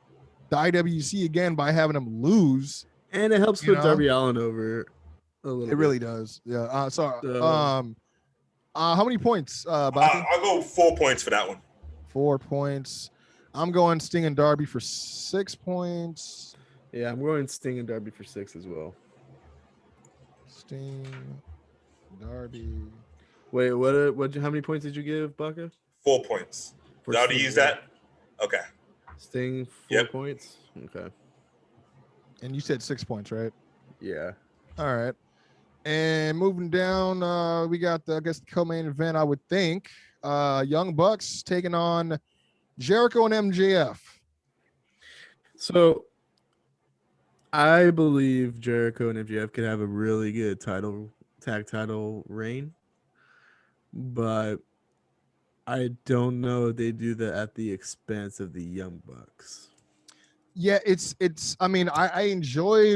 S1: the IWC again by having them lose.
S3: And it helps put Darby Allin over a little bit.
S1: It really does. Yeah. How many points?
S2: I'll go 4 points for that one.
S1: 4 points. I'm going Sting and Darby for 6 points.
S3: Yeah, I'm going Sting and Darby for 6 as well.
S1: Sting, Darby.
S3: Wait, what? How many points did you give, Baca?
S2: 4 points. Now to use that? Okay.
S3: Sting 4 points. Okay.
S1: And you said 6 points, right?
S3: Yeah.
S1: All right. And moving down, we got the co-main event, I would think. Young Bucks taking on Jericho and MJF.
S3: So I believe Jericho and MJF could have a really good tag title reign, but I don't know if they do that at the expense of the Young Bucks.
S1: Yeah, I mean, I enjoy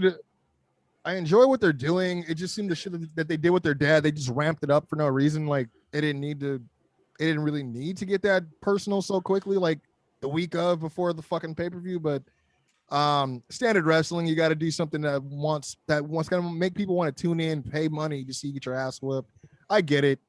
S1: what they're doing. It just seemed the shit that they did with their dad. They just ramped it up for no reason. Like it didn't really need to get that personal so quickly, like the week before the fucking pay-per-view. But standard wrestling, you got to do something that wants gonna make people want to tune in, pay money to see you get your ass whipped. I get it.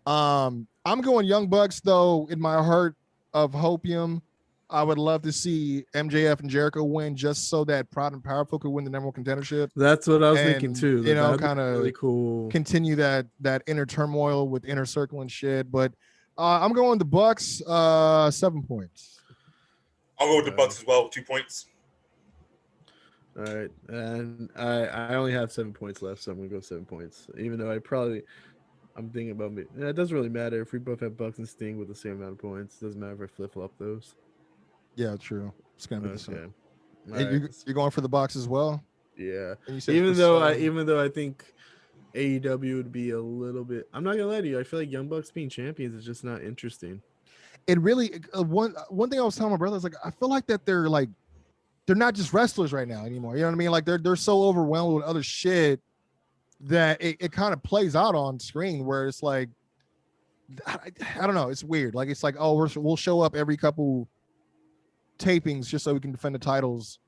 S1: I'm going Young Bucks though. In my heart of hopium, I would love to see MJF and Jericho win just so that Proud and Powerful could win the number one contendership.
S3: That's what I was thinking too.
S1: Kind of
S3: really cool.
S1: Continue that inner turmoil with Inner Circle and shit. But I'm going the Bucks, 7 points.
S3: I'll
S2: go with the Bucks as well, 2 points.
S3: All right, and I only have 7 points left, so I'm gonna go 7 points. Even though I'm thinking about me. It doesn't really matter if we both have Bucks and Sting with the same amount of points. It doesn't matter if I flip flop those.
S1: Yeah, true. It's gonna be the same.
S3: Right.
S1: You're going for the Bucks as well.
S3: Yeah. Even though I think AEW would be a little bit. I'm not gonna lie to you. I feel like Young Bucks being champions is just not interesting.
S1: It really one thing I was telling my brother is like I feel like that they're not just wrestlers right now anymore. You know what I mean? Like they're so overwhelmed with other shit that it kind of plays out on screen where it's like I don't know. It's weird. Like it's like we'll show up every couple tapings just so we can defend the titles.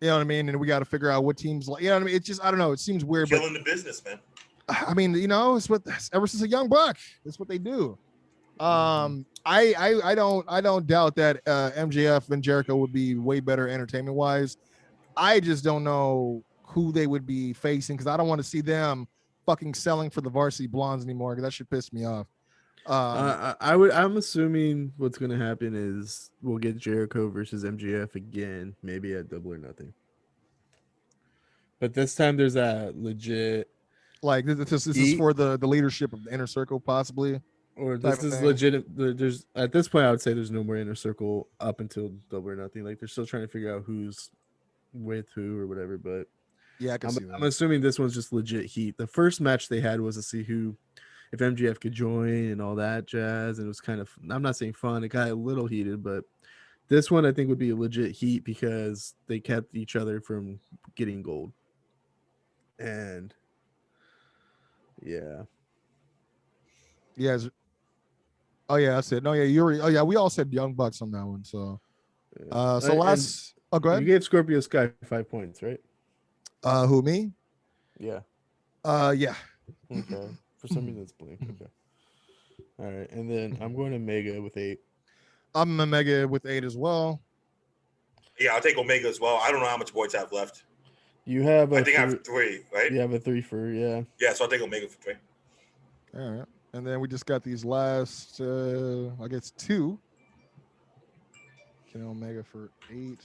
S1: You know what I mean? And we got to figure out what teams like. You know what I mean? It's just I don't know. It seems weird.
S2: Killing the business, man.
S1: I mean, it's what ever since a Young Buck, that's what they do. I don't doubt that MJF and Jericho would be way better entertainment wise. I just don't know who they would be facing because I don't want to see them fucking selling for the Varsity Blondes anymore because that should piss me off.
S3: I'm assuming what's going to happen is we'll get Jericho versus MJF again, maybe at Double or Nothing. But this time there's a legit,
S1: like this is for the leadership of the Inner Circle, possibly.
S3: Or this is legit. There's at this point I would say there's no more Inner Circle up until Double or Nothing. Like they're still trying to figure out who's with who or whatever. But
S1: yeah,
S3: I'm assuming this one's just legit heat. The first match they had was to see if MJF could join and all that jazz, and it was kind of, I'm not saying fun, it got a little heated, but This one I think would be a legit heat because they kept each other from getting gold. And yeah.
S1: Yes. Oh yeah, that's it. No, yeah, oh yeah, we all said Young Bucks on that one. So so last go ahead.
S3: You gave Scorpio Sky 5 points, right?
S1: Who, me?
S3: Yeah.
S1: Yeah.
S3: Okay. For some reason it's blank. Okay. All right. And then I'm going to Mega with 8.
S1: I'm a Mega with 8 as well.
S2: Yeah, I'll take Omega as well. I don't know how much points I have left.
S3: You have
S2: I think I have 3, right?
S3: You have a 3 for, yeah.
S2: Yeah, so I'll take Omega for 3.
S1: All right. And then we just got these last, I guess, 2. Omega for 8.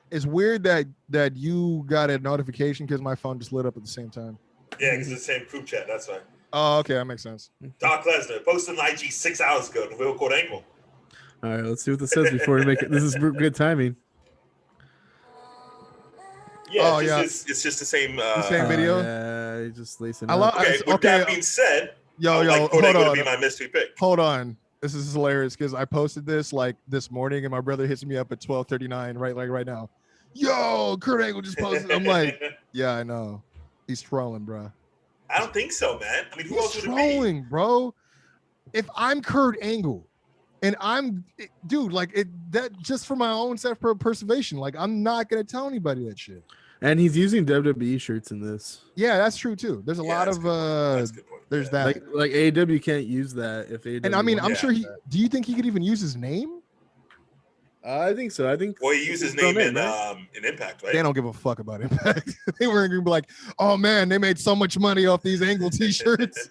S1: It's weird that you got a notification because my phone just lit up at the same time.
S2: Yeah, because it's the same group chat. That's why.
S1: Oh, okay. That makes sense.
S2: Doc Lesnar posted an IG 6 hours ago. The real quote ankle.
S3: All right, let's see what this says before we make it. This is good timing.
S2: Yeah, it's just the same.
S1: Same video.
S3: Yeah, just lacing
S2: up. Okay, with that being said,
S1: yo,
S2: like
S1: hold on.
S2: To be my mystery pick.
S1: Hold on. This is hilarious because I posted this like this morning, and my brother hits me up at 12:39 right now. Yo, Kurt Angle just posted. I'm like, yeah, I know. He's trolling, bro.
S2: I don't think so, man. I mean, who else would
S1: trolling,
S2: it be?
S1: Bro? If I'm Kurt Angle, and dude, like that just for my own self-preservation, like I'm not gonna tell anybody that shit.
S3: And he's using WWE shirts in this.
S1: Yeah, that's true too. There's a lot of there's that.
S3: Like AEW can't use that if AEW.
S1: And I mean, I'm sure he. Do you think he could even use his name?
S3: I think so. I think.
S2: Well, he used his name in Impact, right?
S1: They don't give a fuck about Impact. They weren't gonna be like, oh man, they made so much money off these Angle t-shirts.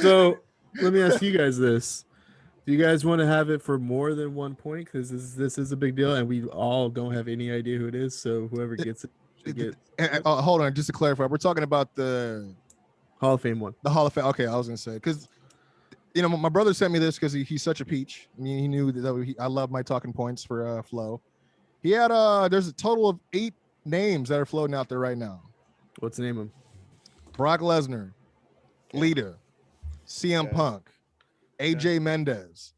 S3: So let me ask you guys this: do you guys want to have it for more than 1 point? Because this is a big deal, and we all don't have any idea who it is. So whoever gets it.
S1: Hold on, just to clarify, we're talking about the
S3: Hall of Fame one.
S1: The Hall of Fame. Okay, I was gonna say because my brother sent me this because he's such a peach. I mean, he knew that I love my talking points for Flo. He had there's a total of 8 names that are floating out there right now.
S3: What's the name of them?
S1: Brock Lesnar, Lita, CM Punk, AJ Mendez,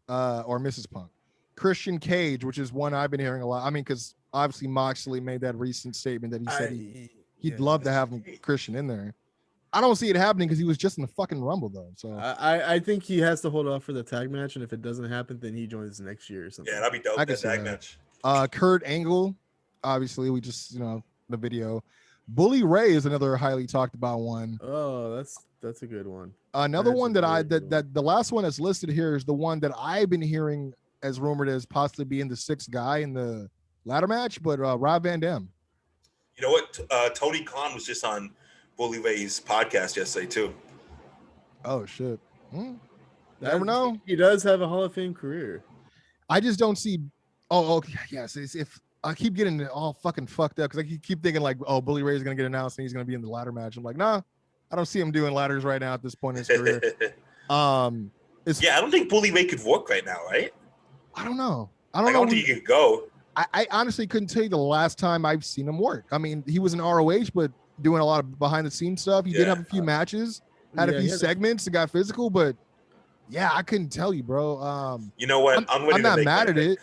S1: or Mrs. Punk, Christian Cage, which is one I've been hearing a lot. I mean, because obviously Moxley made that recent statement that he said he'd love to have Christian in there. I don't see it happening because he was just in the fucking Rumble though. So
S3: I think he has to hold off for the tag match, and if it doesn't happen, then he joins next year or something.
S2: Yeah, that'd be dope. That tag match.
S1: Kurt Angle, obviously we just the video. Bully Ray is another highly talked about one.
S3: Oh, that's a good one.
S1: Another one that the last one that's listed here is the one that I've been hearing as rumored as possibly being the 6th guy in the ladder match, but Rob Van Dam.
S2: You know what? Tony Khan was just on Bully Ray's podcast yesterday too.
S1: Oh shit! Never know.
S3: He does have a Hall of Fame career.
S1: I just don't see. Oh, yes. If I keep getting all fucking fucked up because I keep thinking like, oh, Bully Ray is gonna get announced and he's gonna be in the ladder match. I'm like, nah, I don't see him doing ladders right now at this point in his career.
S2: I don't think Bully Ray could work right now, right?
S1: I don't know. I
S2: don't think he could go.
S1: I honestly couldn't tell you the last time I've seen him work. I mean, he was in ROH, but doing a lot of behind the scenes stuff. He did have a few matches, had a few segments that got physical, but yeah, I couldn't tell you, bro.
S2: You know what?
S1: I'm not mad at it.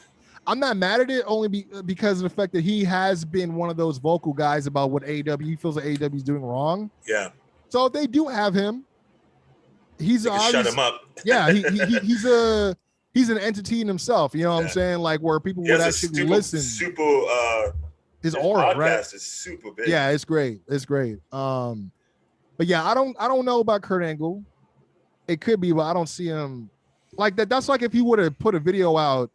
S1: I'm not mad at it only because of the fact that he has been one of those vocal guys about what AEW he feels that AEW is doing wrong.
S2: Yeah.
S1: So if they do have him, he's
S2: shut him up.
S1: Yeah, he's an entity in himself. You know what I'm saying? Like where people would actually listen. His aura, right?
S2: Is super big.
S1: Yeah, it's great. It's great. But yeah, I don't know about Kurt Angle. It could be, but I don't see him like that. That's like if he would have put a video out,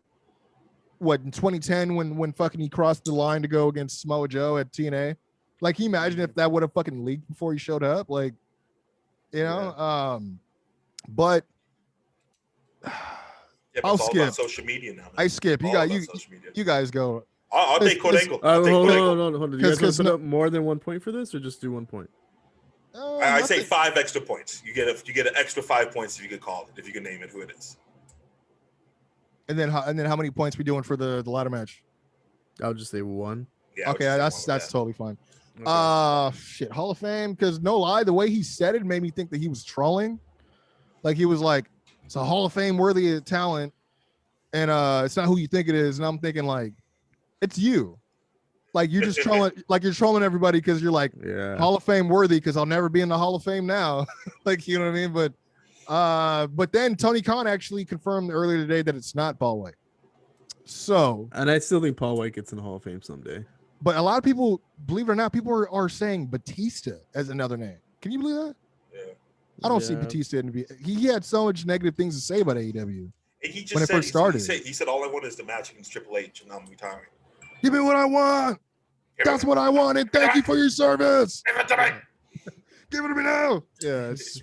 S1: in 2010 when fucking he crossed the line to go against Samoa Joe at TNA. Like, can you imagine if that would have fucking leaked before he showed up? Like, but I'll skip
S2: social media now. Man.
S1: I skip. You guys go.
S2: I'll take Kurt Angle.
S3: Hold on. Do you guys want to put up more than 1 point for this, or just do 1 point?
S2: I say 5 extra points. You get an extra 5 points if you could call it, if you can name it who it is.
S1: And then how many points we doing for the ladder match?
S3: I'll just say 1.
S1: Yeah, okay, that's totally fine. Okay. Shit, Hall of Fame, because no lie, the way he said it made me think that he was trolling. Like he was like, it's a Hall of Fame worthy of talent. and it's not who you think it is. And I'm thinking like, it's you. Like you're just trolling, like you're trolling everybody because you're like Hall of Fame worthy because I'll never be in the Hall of Fame now. Like, you know what I mean? But then Tony Khan actually confirmed earlier today that it's not Paul White. So,
S3: and I still think Paul White gets in the Hall of Fame someday.
S1: But a lot of people, believe it or not, people are saying Batista as another name. Can you believe that?
S2: Yeah.
S1: I don't see Batista in the. He had so much negative things to say about AEW.
S2: And he just
S1: when it first started.
S2: He said, all I want is the match against Triple H, and I'm retiring.
S1: Give me what I want. That's what I wanted. Thank you for your service.
S2: Give it to me.
S1: Give it to me now. Yes.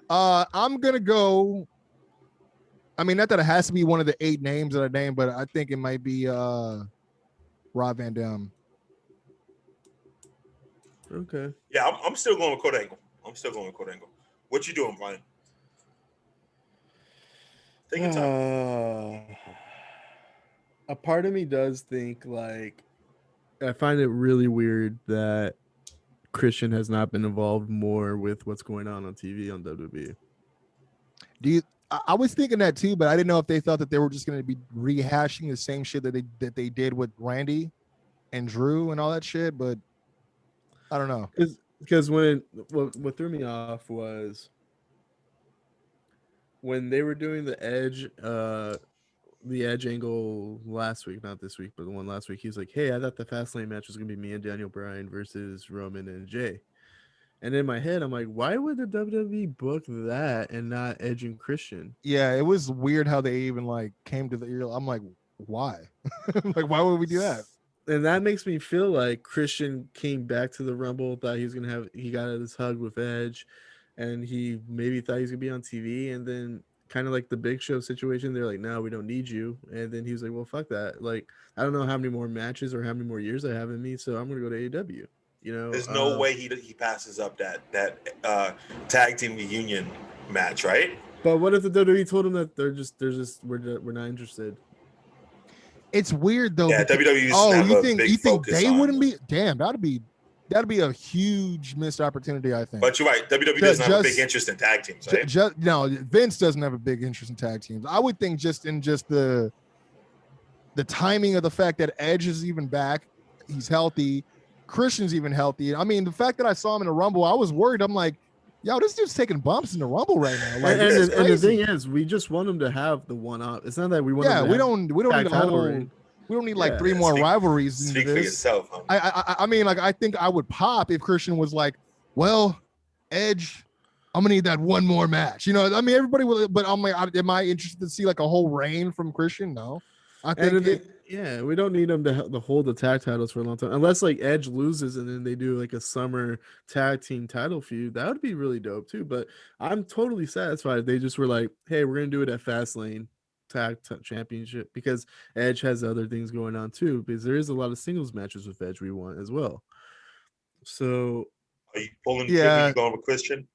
S1: I'm gonna go. I mean, not that it has to be one of the 8 names that I named, but I think it might be Rob Van Dam.
S3: Okay.
S2: Yeah, I'm still going with Kurt Angle. What you doing, Brian? Take your time.
S3: A part of me does think like I find it really weird that Christian has not been involved more with what's going on TV on WWE.
S1: I was thinking that too, but I didn't know if they thought that they were just going to be rehashing the same shit that they did with Randy and Drew and all that shit. But I don't know.
S3: Because what threw me off was when they were doing the Edge angle last week, not this week, but the one last week. He's like, "Hey, I thought the Fastlane match was gonna be me and Daniel Bryan versus Roman and Jay." And in my head, I'm like, why would the WWE book that and not Edge and Christian?
S1: Yeah, it was weird how they even like came to the ear. I'm like, why? Like, why would we do that?
S3: And that makes me feel like Christian came back to the Rumble, thought he got this hug with Edge, and he maybe thought he was gonna be on TV, and then kind of like the Big Show situation, they're like, no, we don't need you. And then he was like, well, fuck that. Like, I don't know how many more matches or how many more years I have in me, so I'm gonna go to AEW. You know,
S2: there's no way he passes up that tag team reunion match, right?
S3: But what if the WWE told him that we're not interested?
S1: It's weird though.
S2: Yeah, WWE.
S1: You think they wouldn't be? Damn, that'd be a huge missed opportunity, I think.
S2: But you're right. WWE doesn't have a big interest in tag teams, right?
S1: No, Vince doesn't have a big interest in tag teams. I would think just the timing of the fact that Edge is even back, he's healthy. Christian's even healthy. I mean, the fact that I saw him in the Rumble, I was worried. I'm like, yo, this dude's taking bumps in the Rumble right now. Like,
S3: and the thing is, we just want him to have the one-up. It's not that we want.
S1: Yeah, we don't need a whole. We don't need like 3 more rivalries.
S2: Speak for yourself. Huh?
S1: I mean, like, I think I would pop if Christian was like, well, Edge, I'm gonna need that one more match. You know, I mean, everybody will. But I'm like, am I interested to see like a whole reign from Christian? No, I think.
S3: Yeah, we don't need them to hold the tag titles for a long time. Unless like Edge loses and then they do like a summer tag team title feud. That would be really dope too. But I'm totally satisfied if they just were like, hey, we're going to do it at Fastlane tag championship because Edge has other things going on too. Because there is a lot of singles matches with Edge we want as well. So.
S2: Are you pulling the trigger? You going with Christian?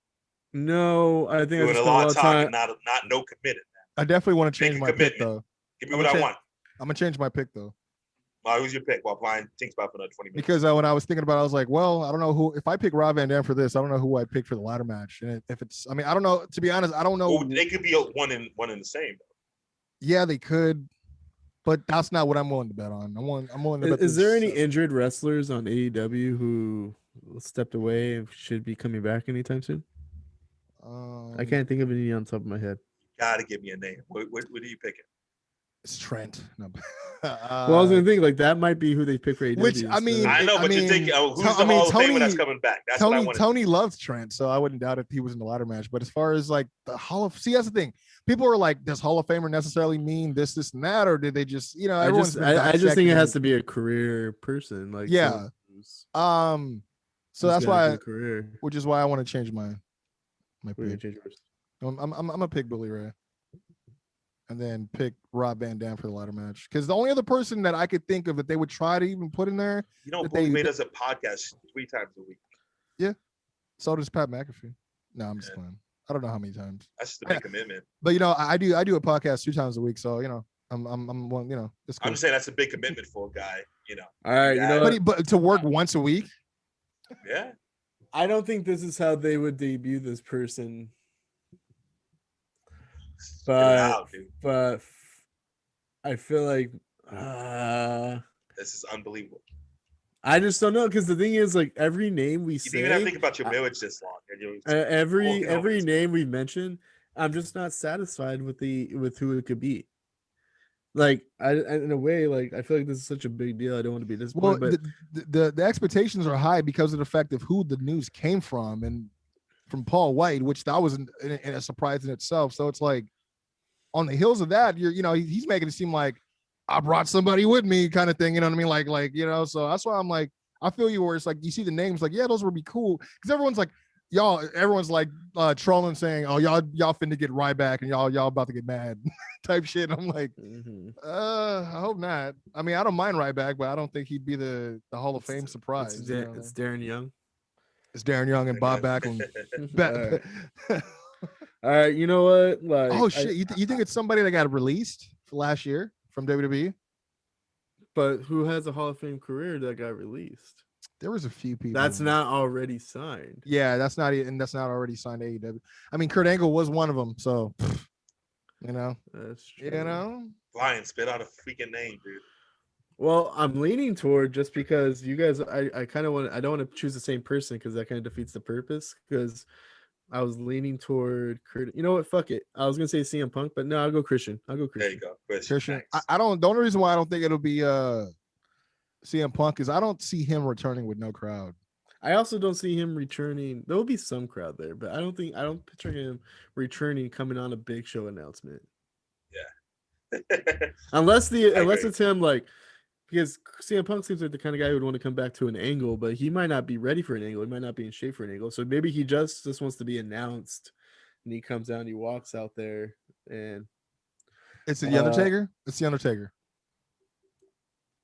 S3: No, I think
S2: doing a lot of talking, not no committed.
S1: I definitely want to change my pick though.
S2: Give me what I want.
S1: I'm gonna change my pick though.
S2: Who's your pick? While Brian thinks about for another 20 minutes.
S1: Because when I was thinking about it, I was like, well, I don't know who. If I pick Rob Van Dam for this, I don't know who I pick for the ladder match. And if it's, I mean, I don't know. To be honest, I don't know.
S2: Well, they could be one in the same.
S1: Yeah, they could, but that's not what I'm willing to bet on. I'm willing to bet.
S3: Is there any injured wrestlers on AEW who stepped away and should be coming back anytime soon? I can't think of any on top of my head.
S2: Gotta give me a name. What are you picking?
S1: It's Trent. No.
S3: Well, I was gonna think like that might be who they pick for AEW.
S1: Which I mean,
S2: I know, but you're thinking, who's the Hall of Famer that's coming back? That's what I want.
S1: Tony loves Trent, so I wouldn't doubt if he was in the ladder match. But as far as like the Hall of, that's the thing. People are like, does Hall of Famer necessarily mean this, and that, or did they just, you know?
S3: I just think it has to be a career person. Like
S1: yeah. So that's why, which is why I want to change my pick. I'm gonna pick Billy Ray. And then pick Rob Van Dam for the ladder match. Because the only other person that I could think of that they would try to even put in there.
S2: You know, Billy made us a podcast 3 times a week.
S1: Yeah. So does Pat McAfee. No, I'm just playing. I don't know how many times.
S2: That's just a big commitment.
S1: But you know, I do a podcast 2 times a week. So, you know, I'm one, you know, it's cool.
S2: I'm saying that's a big commitment for a guy, you know.
S3: All right, you know,
S1: but to work once a week.
S2: Yeah.
S3: I don't think this is how they would debut this person. But I feel like
S2: This is unbelievable.
S3: I just don't know, because the thing is, like, every name we
S2: You
S3: say,
S2: didn't even have to think about your marriage this long.
S3: every name we mention, I'm just not satisfied with who it could be. Like, I in a way, like, I feel like this is such a big deal. I don't want to be disappointed,
S1: Well,
S3: but
S1: the expectations are high because of the fact of who the news came from, and from Paul White, which that was a surprise in itself. So it's like, on the heels of that, he's making it seem like I brought somebody with me, kind of thing. You know what I mean? Like so that's why I'm like, I feel you, where it's like you see the names, like, yeah, those would be cool, because everyone's like trolling, saying, oh, y'all finna get Ryback and y'all about to get mad type shit. I'm like, I hope not. I mean, I don't mind Ryback, but I don't think he'd be the Hall of Fame surprise.
S3: It's Darren Young.
S1: It's Darren Young and Bob Backlund.
S3: All right, you know what? Like,
S1: oh shit, you think it's somebody that got released for last year from WWE?
S3: But who has a Hall of Fame career that got released?
S1: There was a few people.
S3: That's not already signed.
S1: Yeah, that's not already signed to AEW. I mean, Kurt Angle was one of them, so
S3: That's true.
S2: Lion, spit out a freaking name, dude.
S3: Well, I'm leaning toward, just because you guys, I kind of want, I don't want to choose the same person, because that kind of defeats the purpose. Because I was leaning toward Kurt. You know what? Fuck it. I was gonna say CM Punk, but no, I'll go Christian.
S2: There you go, Christian.
S1: I don't. The only reason why I don't think it'll be CM Punk is I don't see him returning with no crowd.
S3: I also don't see him returning. There will be some crowd there, but I don't picture him returning coming on a Big Show announcement.
S2: Yeah.
S3: unless it's him, like, because CM Punk seems like the kind of guy who would want to come back to an angle, but he might not be ready for an angle. He might not be in shape for an angle. So maybe he just wants to be announced, and he comes out and he walks out there, and
S1: it's the Undertaker. It's the Undertaker.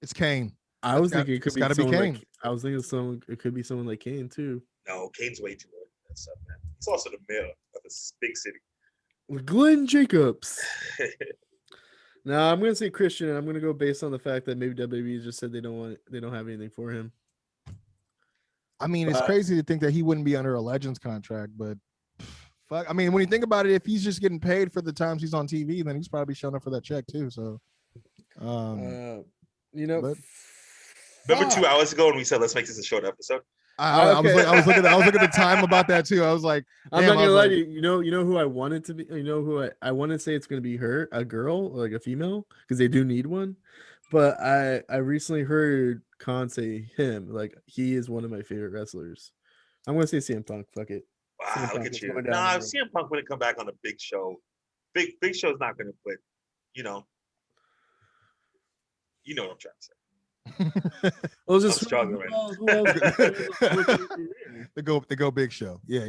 S1: It's Kane.
S3: I was thinking it could be Kane. It could be someone like Kane too.
S2: No, Kane's way too old for that stuff, man. He's also the mayor of a big city.
S3: Glenn Jacobs. No, I'm gonna say Christian, and I'm gonna go based on the fact that maybe WWE just said they don't have anything for him.
S1: I mean, it's crazy to think that he wouldn't be under a Legends contract, but fuck. I mean, when you think about it, if he's just getting paid for the times he's on TV, then he's probably showing up for that check too. So,
S2: remember 2 hours ago when we said let's make this a short episode?
S1: I was looking at the time about that too. I was like,
S3: I'm not gonna lie to you. You know who I wanted to be. You know who I want to say it's gonna be her, a girl, like a female, because they do need one. But I recently heard Khan say him, like, he is one of my favorite wrestlers. I'm gonna say CM Punk. Fuck it.
S2: Wow, look at you. Nah, CM Punk wouldn't come back on a Big Show. Big Show's not gonna put. You know what I'm trying to say.
S3: Well, just
S2: struggling right
S1: now. They go Big Show. Yeah.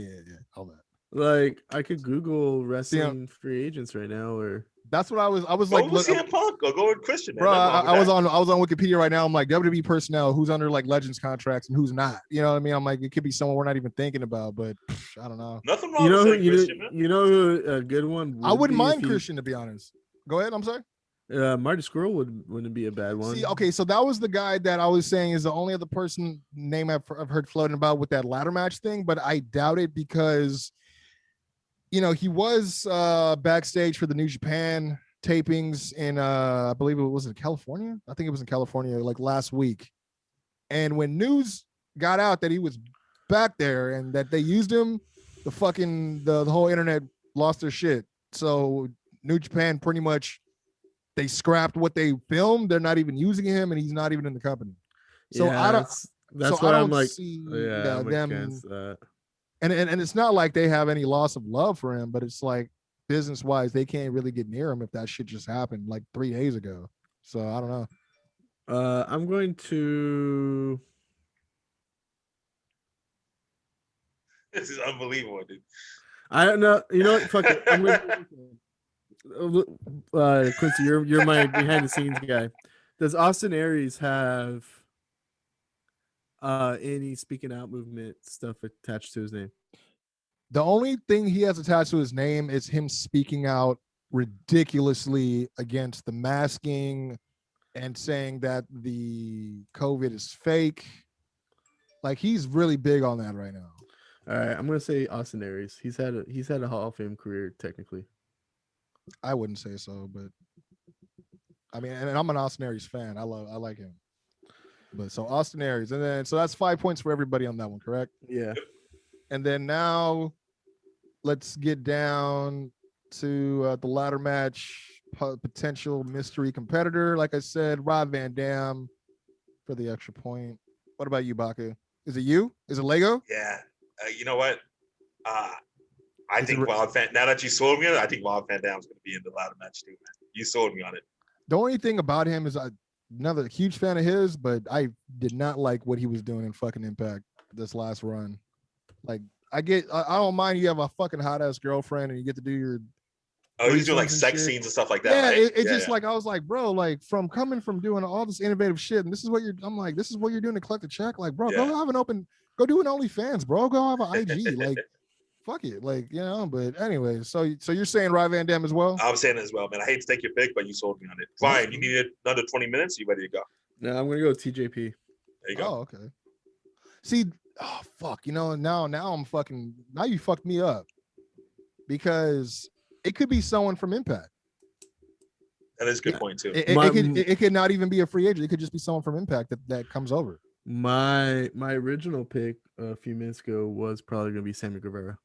S1: All that.
S3: Like, I could Google wrestling free agents right now, or
S1: that's what I was
S2: go
S1: like.
S2: With CM Punk, or go with Christian.
S1: Bro, I was on Wikipedia right now. I'm like, WWE personnel, who's under like Legends contracts and who's not. You know what I mean? I'm like, it could be someone we're not even thinking about, but I don't know.
S2: Nothing wrong with saying Christian, man.
S3: You know who a good one?
S1: I wouldn't mind Christian, to be honest. Go ahead. I'm sorry.
S3: Marty Scurll wouldn't be a bad one.
S1: See, okay, so that was the guy that I was saying is the only other person name I've heard floating about with that ladder match thing, but I doubt it, because he was backstage for the New Japan tapings in I believe it was in California. I think it was in California like last week. And when news got out that he was back there and that they used him, the whole internet lost their shit. So New Japan pretty much, they scrapped what they filmed. They're not even using him, and he's not even in the company. So
S3: yeah,
S1: I don't.
S3: That's why I'm like,
S1: see
S3: them.
S1: That. And it's not like they have any loss of love for him, but it's like, business wise, they can't really get near him if that shit just happened like 3 days ago. So I don't know.
S3: I'm going to.
S2: This is unbelievable, dude.
S3: I don't know. You know what? Fuck it. I'm going. Quincy, you're my behind the scenes guy. Does Austin Aries have any speaking out movement stuff attached to his name?
S1: The only thing he has attached to his name is him speaking out ridiculously against the masking and saying that the COVID is fake. Like, he's really big on that right now.
S3: All right, I'm gonna say Austin Aries. He's had a Hall of Fame career technically.
S1: I wouldn't say so, but I mean, and I'm an Austin Aries fan. I like him. But so Austin Aries, and then so that's 5 points for everybody on that one, correct?
S3: Yeah.
S1: And then now let's get down to the ladder match potential mystery competitor. Like I said, Rob Van Dam for the extra point. What about you, Baku? Is it you? Is it Lego?
S2: Yeah. You know what? I think Wild Fan. Now that you sold me on it, I think Wild Van Dam's going to be in the ladder match too, man. You sold me on it.
S1: The only thing about him is another huge fan of his, but I did not like what he was doing in fucking Impact this last run. Like, I don't mind you have a fucking hot ass girlfriend and you get to do your.
S2: Oh, he's doing like sex scenes and stuff like that.
S1: Yeah,
S2: right?
S1: it just like I was like, bro, like coming from doing all this innovative shit, and this is what you're doing to collect a check. Like, bro, go do an OnlyFans, bro. Go have an IG. Like, fuck it. Like, but anyway, so you're saying Rob Van Dam as well?
S2: I'm saying it as well, man. I hate to take your pick, but you sold me on it. Fine, you needed another 20 minutes. You ready to go?
S3: No, I'm gonna go with TJP.
S2: There you go.
S1: Oh, okay. See, oh fuck, now I'm fucking. Now you fucked me up because it could be someone from Impact.
S2: That is a good point too.
S1: It could not even be a free agent. It could just be someone from Impact that comes over.
S3: My original pick a few minutes ago was probably gonna be Sammy Guevara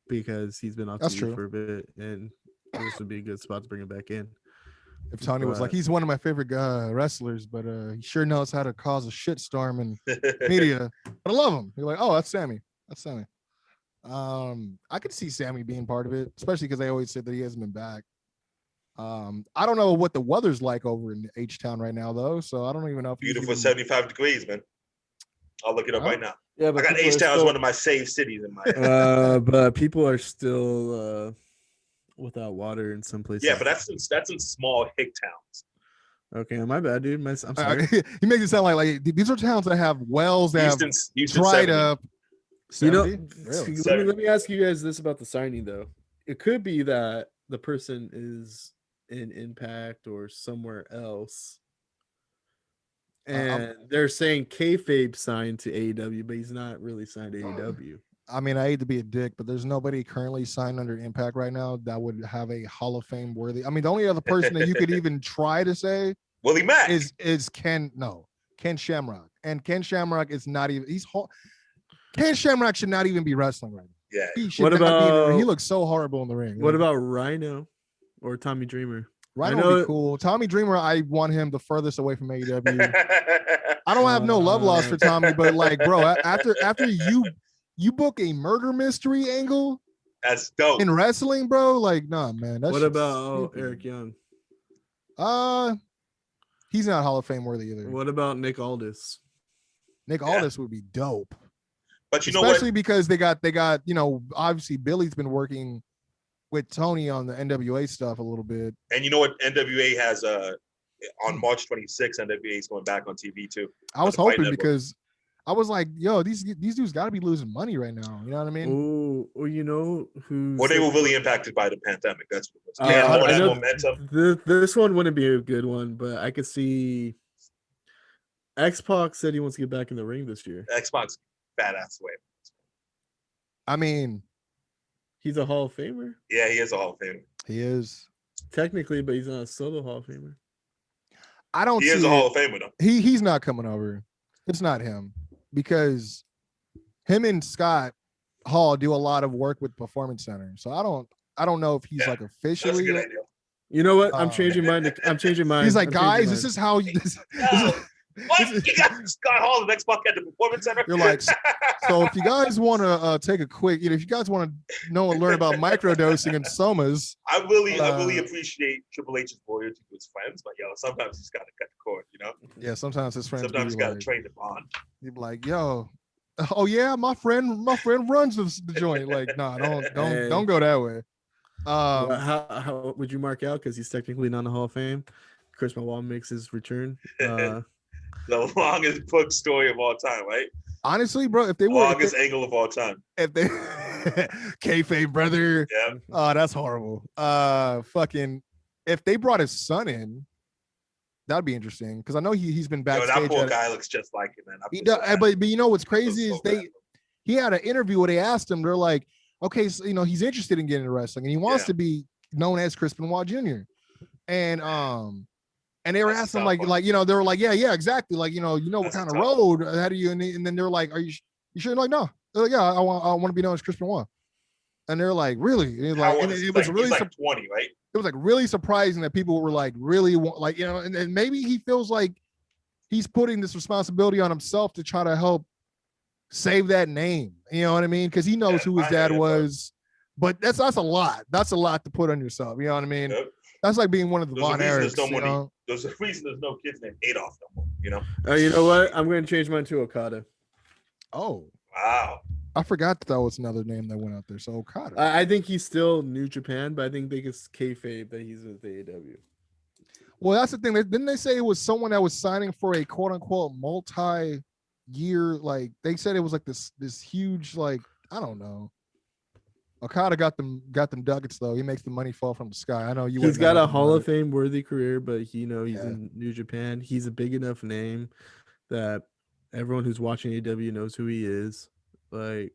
S3: because he's been off TV for a bit, and this would be a good spot to bring him back in.
S1: If Tony was like, he's one of my favorite wrestlers, but he sure knows how to cause a shitstorm in media. But I love him. You're like, oh, that's Sammy. That's Sammy. I could see Sammy being part of it, especially because they always said that he hasn't been back. I don't know what the weather's like over in H-Town right now, though, so I don't even know if
S2: beautiful 75 degrees, man. I'll look it up right now.
S3: Yeah, but
S2: I got H-Town as one of my safe cities in my.
S3: But people are still without water in some places.
S2: Yeah, but that's in small hick towns.
S3: Okay, my bad, dude. I'm sorry.
S1: He makes it sound like these are towns that have wells that have dried
S2: 70.
S1: up.
S3: 70?
S1: Really?
S3: Let me ask you guys this about the signing, though. It could be that the person is in Impact or somewhere else, and they're saying kayfabe signed to AEW, but he's not really signed to AEW.
S1: I mean, I hate to be a dick, but there's nobody currently signed under Impact right now that would have a Hall of Fame worthy. I mean, the only other person that you could even try to say
S2: Willie Mack
S1: is Ken Shamrock, and Ken Shamrock is not even. Ken Shamrock should not even be wrestling right now.
S2: Yeah.
S1: What about he looks so horrible in the ring.
S3: What about Rhino or Tommy Dreamer?
S1: Rhino would be cool. Tommy Dreamer, I want him the furthest away from AEW. I don't have no love lost for Tommy, but like, bro, after you book a murder mystery angle,
S2: that's dope
S1: in wrestling, bro. Like, nah, man.
S3: What about Eric Young?
S1: He's not Hall of Fame worthy either.
S3: What about Nick Aldis?
S1: Nick Aldis would be dope.
S2: But
S1: especially because they got obviously Billy's been working with Tony on the NWA stuff a little bit.
S2: And you know what? NWA has on March 26th, NWA is going back on TV too.
S1: I was hoping because I was like, yo, these dudes got to be losing money right now. You know what I mean?
S3: Oh, you know who?
S2: Well, they were really impacted by the pandemic. That's what
S3: I know momentum. This one wouldn't be a good one, but I could see X-Pac said he wants to get back in the ring this year.
S2: X-Pac's badass way.
S1: I mean,
S3: he's a Hall of Famer.
S2: Yeah, he is a Hall of Famer.
S1: He is
S3: technically, but he's not a solo Hall of Famer.
S1: I don't.
S2: He is a Hall of Famer though.
S1: He's not coming over. It's not him because him and Scott Hall do a lot of work with Performance Center. So I don't know if he's like officially.
S2: That's a good idea.
S3: You know what? I'm changing mine. I'm changing mine.
S1: He's like, guys, this is how.
S2: What? You got Scott Hall and X-Pac at the Performance Center?
S1: You're like, so if you guys want to take a quick, if you guys want to learn about microdosing and somas,
S2: I really appreciate Triple H's loyalty to his friends, but sometimes he's got to cut the cord,
S1: Yeah, sometimes his friends.
S2: Sometimes he's got to train the bond.
S1: You'd be like, yo, oh yeah, my friend runs the joint. Like, nah, don't go that way.
S3: How would you mark out? Because he's technically not in the Hall of Fame. Chris Benoit makes his return.
S2: The longest book story of all time, right?
S1: Honestly, bro, if they were
S2: longest angle of all time.
S1: If they kayfabe brother,
S2: yeah.
S1: Oh, that's horrible. Fucking, if they brought his son in, that'd be interesting because I know he's been backstage.
S2: That poor guy looks just like him, man.
S1: He does, but you know what's crazy is he had an interview where they asked him, they're like, okay, so he's interested in getting into wrestling and he wants to be known as Chris Benoit Jr. and they were asking like they were like, yeah, exactly, like what kind of road how do you, and then they're like, are you sure? Like, no. They're like, yeah, I want to be known as Chris Benoit. And they're like, really? And like, and it was really
S2: like 20, right?
S1: It was like really surprising that people were like really like, and maybe he feels like he's putting this responsibility on himself to try to help save that name. You know what I mean? Because he knows who his dad was. But that's a lot. That's a lot to put on yourself. You know what I mean? Yep. That's like being one of the Von Erichs.
S2: There's a reason there's no kids named Adolf no more.
S3: You know what? I'm going to change mine to Okada.
S1: Oh.
S2: Wow.
S1: I forgot that was another name that went out there. So Okada.
S3: I think he's still New Japan, but I think they could kayfabe that he's with the AEW.
S1: Well, that's the thing. Didn't they say it was someone that was signing for a quote unquote multi-year? Like they said it was like this huge, like, I don't know. Okada got them ducats though. He makes the money fall from the sky. I know you.
S3: He's got a Hall of Fame worthy career, but he's in New Japan. He's a big enough name that everyone who's watching AEW knows who he is. Like,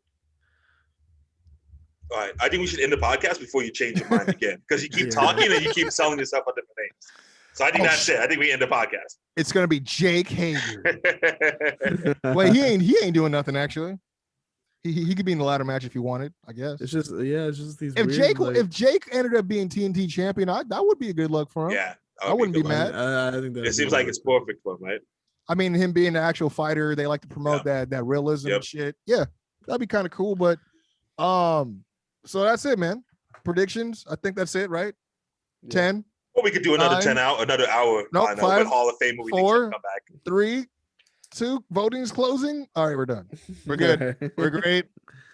S2: all right, I think we should end the podcast before you change your mind again, because you keep talking and you keep selling yourself on different names. So I think that's it. I think we end the podcast.
S1: It's gonna be Jake Hager. Wait, he ain't doing nothing actually. He could be in the ladder match if he wanted, I guess.
S3: It's just these.
S1: If Jake ended up being TNT champion, that would be a good look for him.
S2: Yeah,
S1: I wouldn't be mad.
S3: I think that
S2: it seems like it's perfect for him, right?
S1: I mean, him being an actual fighter, they like to promote that realism and shit. Yeah, that'd be kind of cool. But so that's it, man. Predictions. I think that's it, right? 10.
S2: Well, we could do another 10 hour, another hour.
S1: Nope, 5,
S2: Hall of Fame movie.
S1: 4,
S2: come back.
S1: 3, 2. Voting's closing. All right, we're done. We're good. We're great.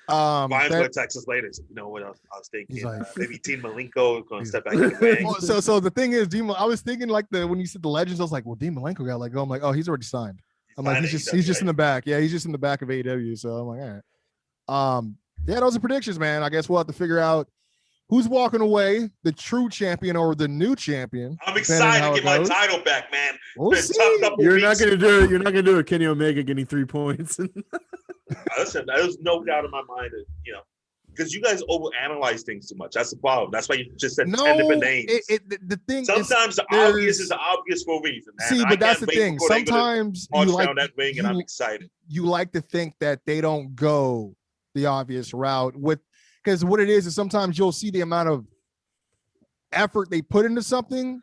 S2: Mine's going to Texas later. So, what else? I was thinking maybe Dean Malenko going to step back in the ring.
S1: So the thing is, I was thinking like when you said the Legends, I was like, well, Dean Malenko got let go. I'm like, oh, he's already signed. I'm like, he's just in the back. Yeah, he's just in the back of AEW. So I'm like, all right. Yeah, those are predictions, man. I guess we'll have to figure out who's walking away, the true champion or the new champion.
S2: I'm excited to get my title back, man.
S1: We'll see.
S3: You're not going to do it. You're not going to do it. Kenny Omega getting 3 points.
S2: Listen, there's no doubt in my mind that, because you guys overanalyze things too much. That's the problem. That's why you just said 10 different names.
S1: The thing
S2: sometimes the obvious is the obvious for a reason, man.
S1: See, but that's the thing. Sometimes
S2: you like that ring, and I'm excited.
S1: You like to think that they don't go the obvious route because what it is sometimes you'll see the amount of effort they put into something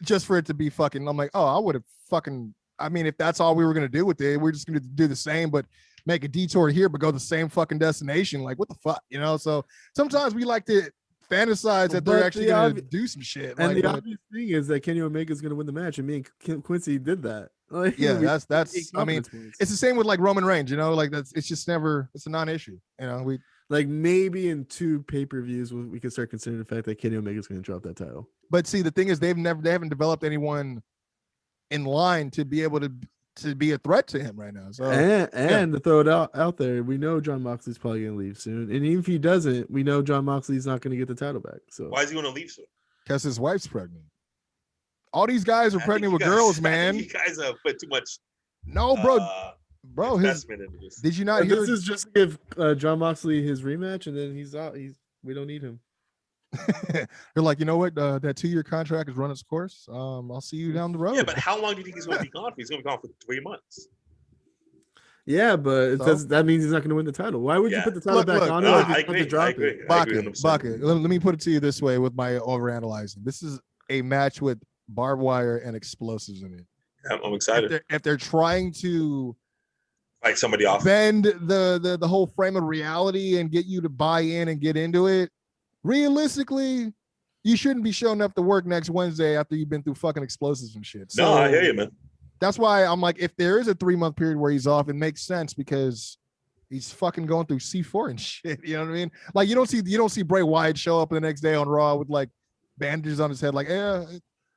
S1: just for it to be fucking. I'm like, oh, I would have fucking. I mean, if that's all we were gonna do with it, we're just gonna do the same, but make a detour here, but go the same fucking destination. Like, what the fuck, So sometimes we like to fantasize that they're actually gonna do some shit.
S3: And the obvious thing is that Kenny Omega is gonna win the match, and me and Quincy did that.
S1: Like, yeah, that's. I mean, it's the same with like Roman Reigns. Like it's just never. It's a non-issue. We
S3: like maybe in 2 pay-per-views we can start considering the fact that Kenny Omega is going to drop that title.
S1: But see, the thing is, they haven't developed anyone in line to be able to be a threat to him right now. So
S3: and to throw it out there, we know Jon Moxley's probably going to leave soon, and even if he doesn't, we know Jon Moxley's not going to get the title back. So
S2: why is he going to leave soon?
S1: Because his wife's pregnant. All these guys are pregnant with girls, man.
S2: You guys have put too much.
S1: No, bro. Did you not hear?
S3: This is just to give Jon Moxley his rematch, and then he's out. We don't need him.
S1: You're like, you know what? That 2-year contract has run its course. I'll see you down the road.
S2: Yeah, but how long do you think he's going to be gone for? He's going to be gone for 3 months.
S3: Yeah, but that means he's not going to win the title. Why would you put the title back on him?
S2: I agree.
S1: Bucket. Let me put it to you this way with my overanalyzing. This is a match with barbed wire and explosives in it.
S2: I'm excited.
S1: If they're trying to
S2: fight somebody off,
S1: bend the whole frame of reality and get you to buy in and get into it, realistically, you shouldn't be showing up to work next Wednesday after you've been through fucking explosives and shit. So,
S2: no, I hear you, man.
S1: That's why I'm like, if there is a 3-month period where he's off, it makes sense because he's fucking going through C4 and shit. You know what I mean? Like you don't see Bray Wyatt show up the next day on Raw with like bandages on his head, like,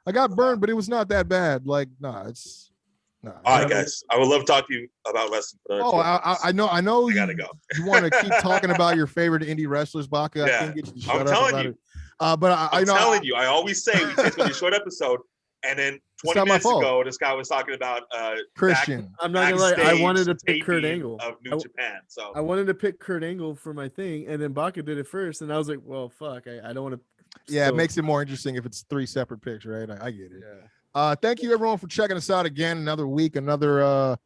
S1: I got burned, but it was not that bad. Like, it's nah.
S2: All right, guys. I would love to talk to you about wrestling.
S1: I know.
S2: You gotta go.
S1: You want to keep talking about your favorite indie wrestlers, Baka. Yeah. I can't get you to shut up about it. But
S2: I'm telling you, I always say it's going to be a short episode, and then 20 minutes ago, this guy was talking about
S1: Christian.
S3: I'm not gonna lie. I wanted to pick Kurt Angle
S2: of New Japan. So
S3: I wanted to pick Kurt Angle for my thing, and then Baka did it first, and I was like, well, fuck. I don't want to
S1: Yeah,
S3: still
S1: it makes it more interesting if it's 3 separate picks, right? I get it.
S3: Yeah.
S1: Thank you everyone for checking us out again. Another week, another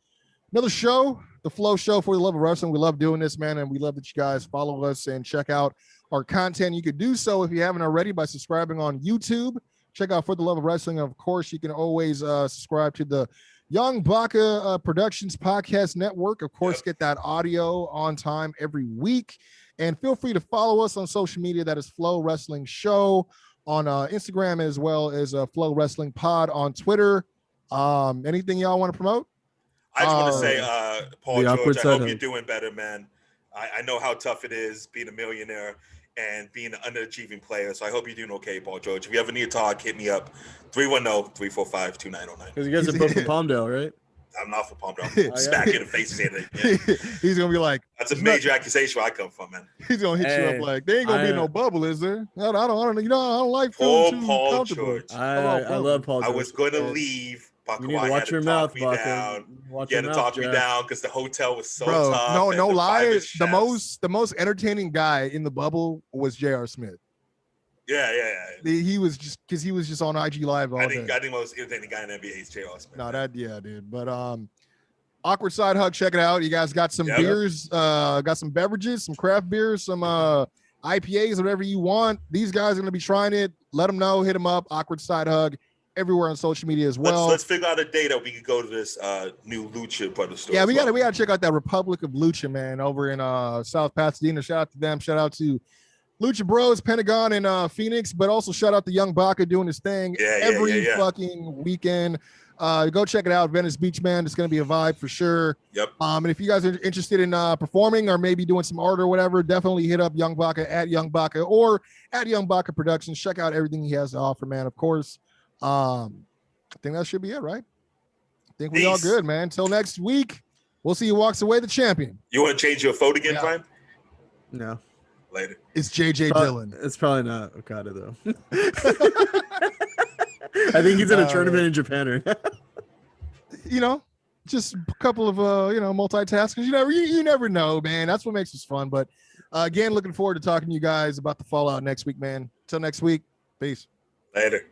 S1: show, the Flow Show for the love of wrestling. We love doing this, man, and we love that you guys follow us and check out our content. You could do so if you haven't already by subscribing on YouTube. Check out For the Love of Wrestling. Of course, you can always subscribe to the Young Baka Productions Podcast Network. Of course, get that audio on time every week. And feel free to follow us on social media. That is Flow Wrestling Show on Instagram, as well as Flow Wrestling Pod on Twitter. Anything y'all want to promote?
S2: I just want to say, Paul George, I hope you're doing better, man. I know how tough it is being a millionaire and being an underachieving player. So I hope you're doing okay, Paul George. If you ever need a talk, hit me up. 310-345-2909.
S3: Because you guys are both from Palmdale, right?
S2: I'm not from Palmdale. Smack you in the face saying that.
S1: He's gonna be like,
S2: that's a major accusation where I come from, man.
S1: He's gonna hit you up like, there ain't gonna be no bubble, is there? I don't you know, I don't like
S2: Paul George.
S3: I love Paul George.
S2: I was gonna leave.
S3: You need to watch your mouth, Baka.
S2: You had to talk me down because the hotel was so tough.
S1: No lie. The most entertaining guy in the bubble was J.R. Smith.
S2: Yeah.
S1: He was just on IG Live all day.
S2: I think most entertaining guy in the NBA is J.R. Smith.
S1: No, dude. But Awkward Side Hug, check it out. You guys got some beers, got some beverages, some craft beers, some IPAs, whatever you want. These guys are gonna be trying it. Let them know. Hit them up. Awkward Side Hug. Everywhere on social media as well.
S2: Let's figure out a day that we could go to this new Lucha part of the store.
S1: Yeah, we gotta check out that Republic of Lucha, man, over in South Pasadena. Shout out to them. Shout out to Lucha Bros, Pentagon, and Phoenix, but also shout out to Young Baka doing his thing every fucking weekend. Go check it out, Venice Beach, man. It's gonna be a vibe for sure.
S2: Yep.
S1: And if you guys are interested in performing or maybe doing some art or whatever, definitely hit up Young Baka at Young Baka or at Young Baka Productions. Check out everything he has to offer, man. Of course. I think that should be it, right? I think we all good, man. Until next week, we'll see who walks away the champion.
S2: You want to change your vote again, Prime?
S3: No.
S2: Later.
S1: It's JJ Dillon.
S3: It's probably not Okada though. I think he's in a tournament in Japan right now.
S1: Just a couple of multitaskers. You never know, man. That's what makes this fun. But again, looking forward to talking to you guys about the fallout next week, man. Until next week, peace.
S2: Later.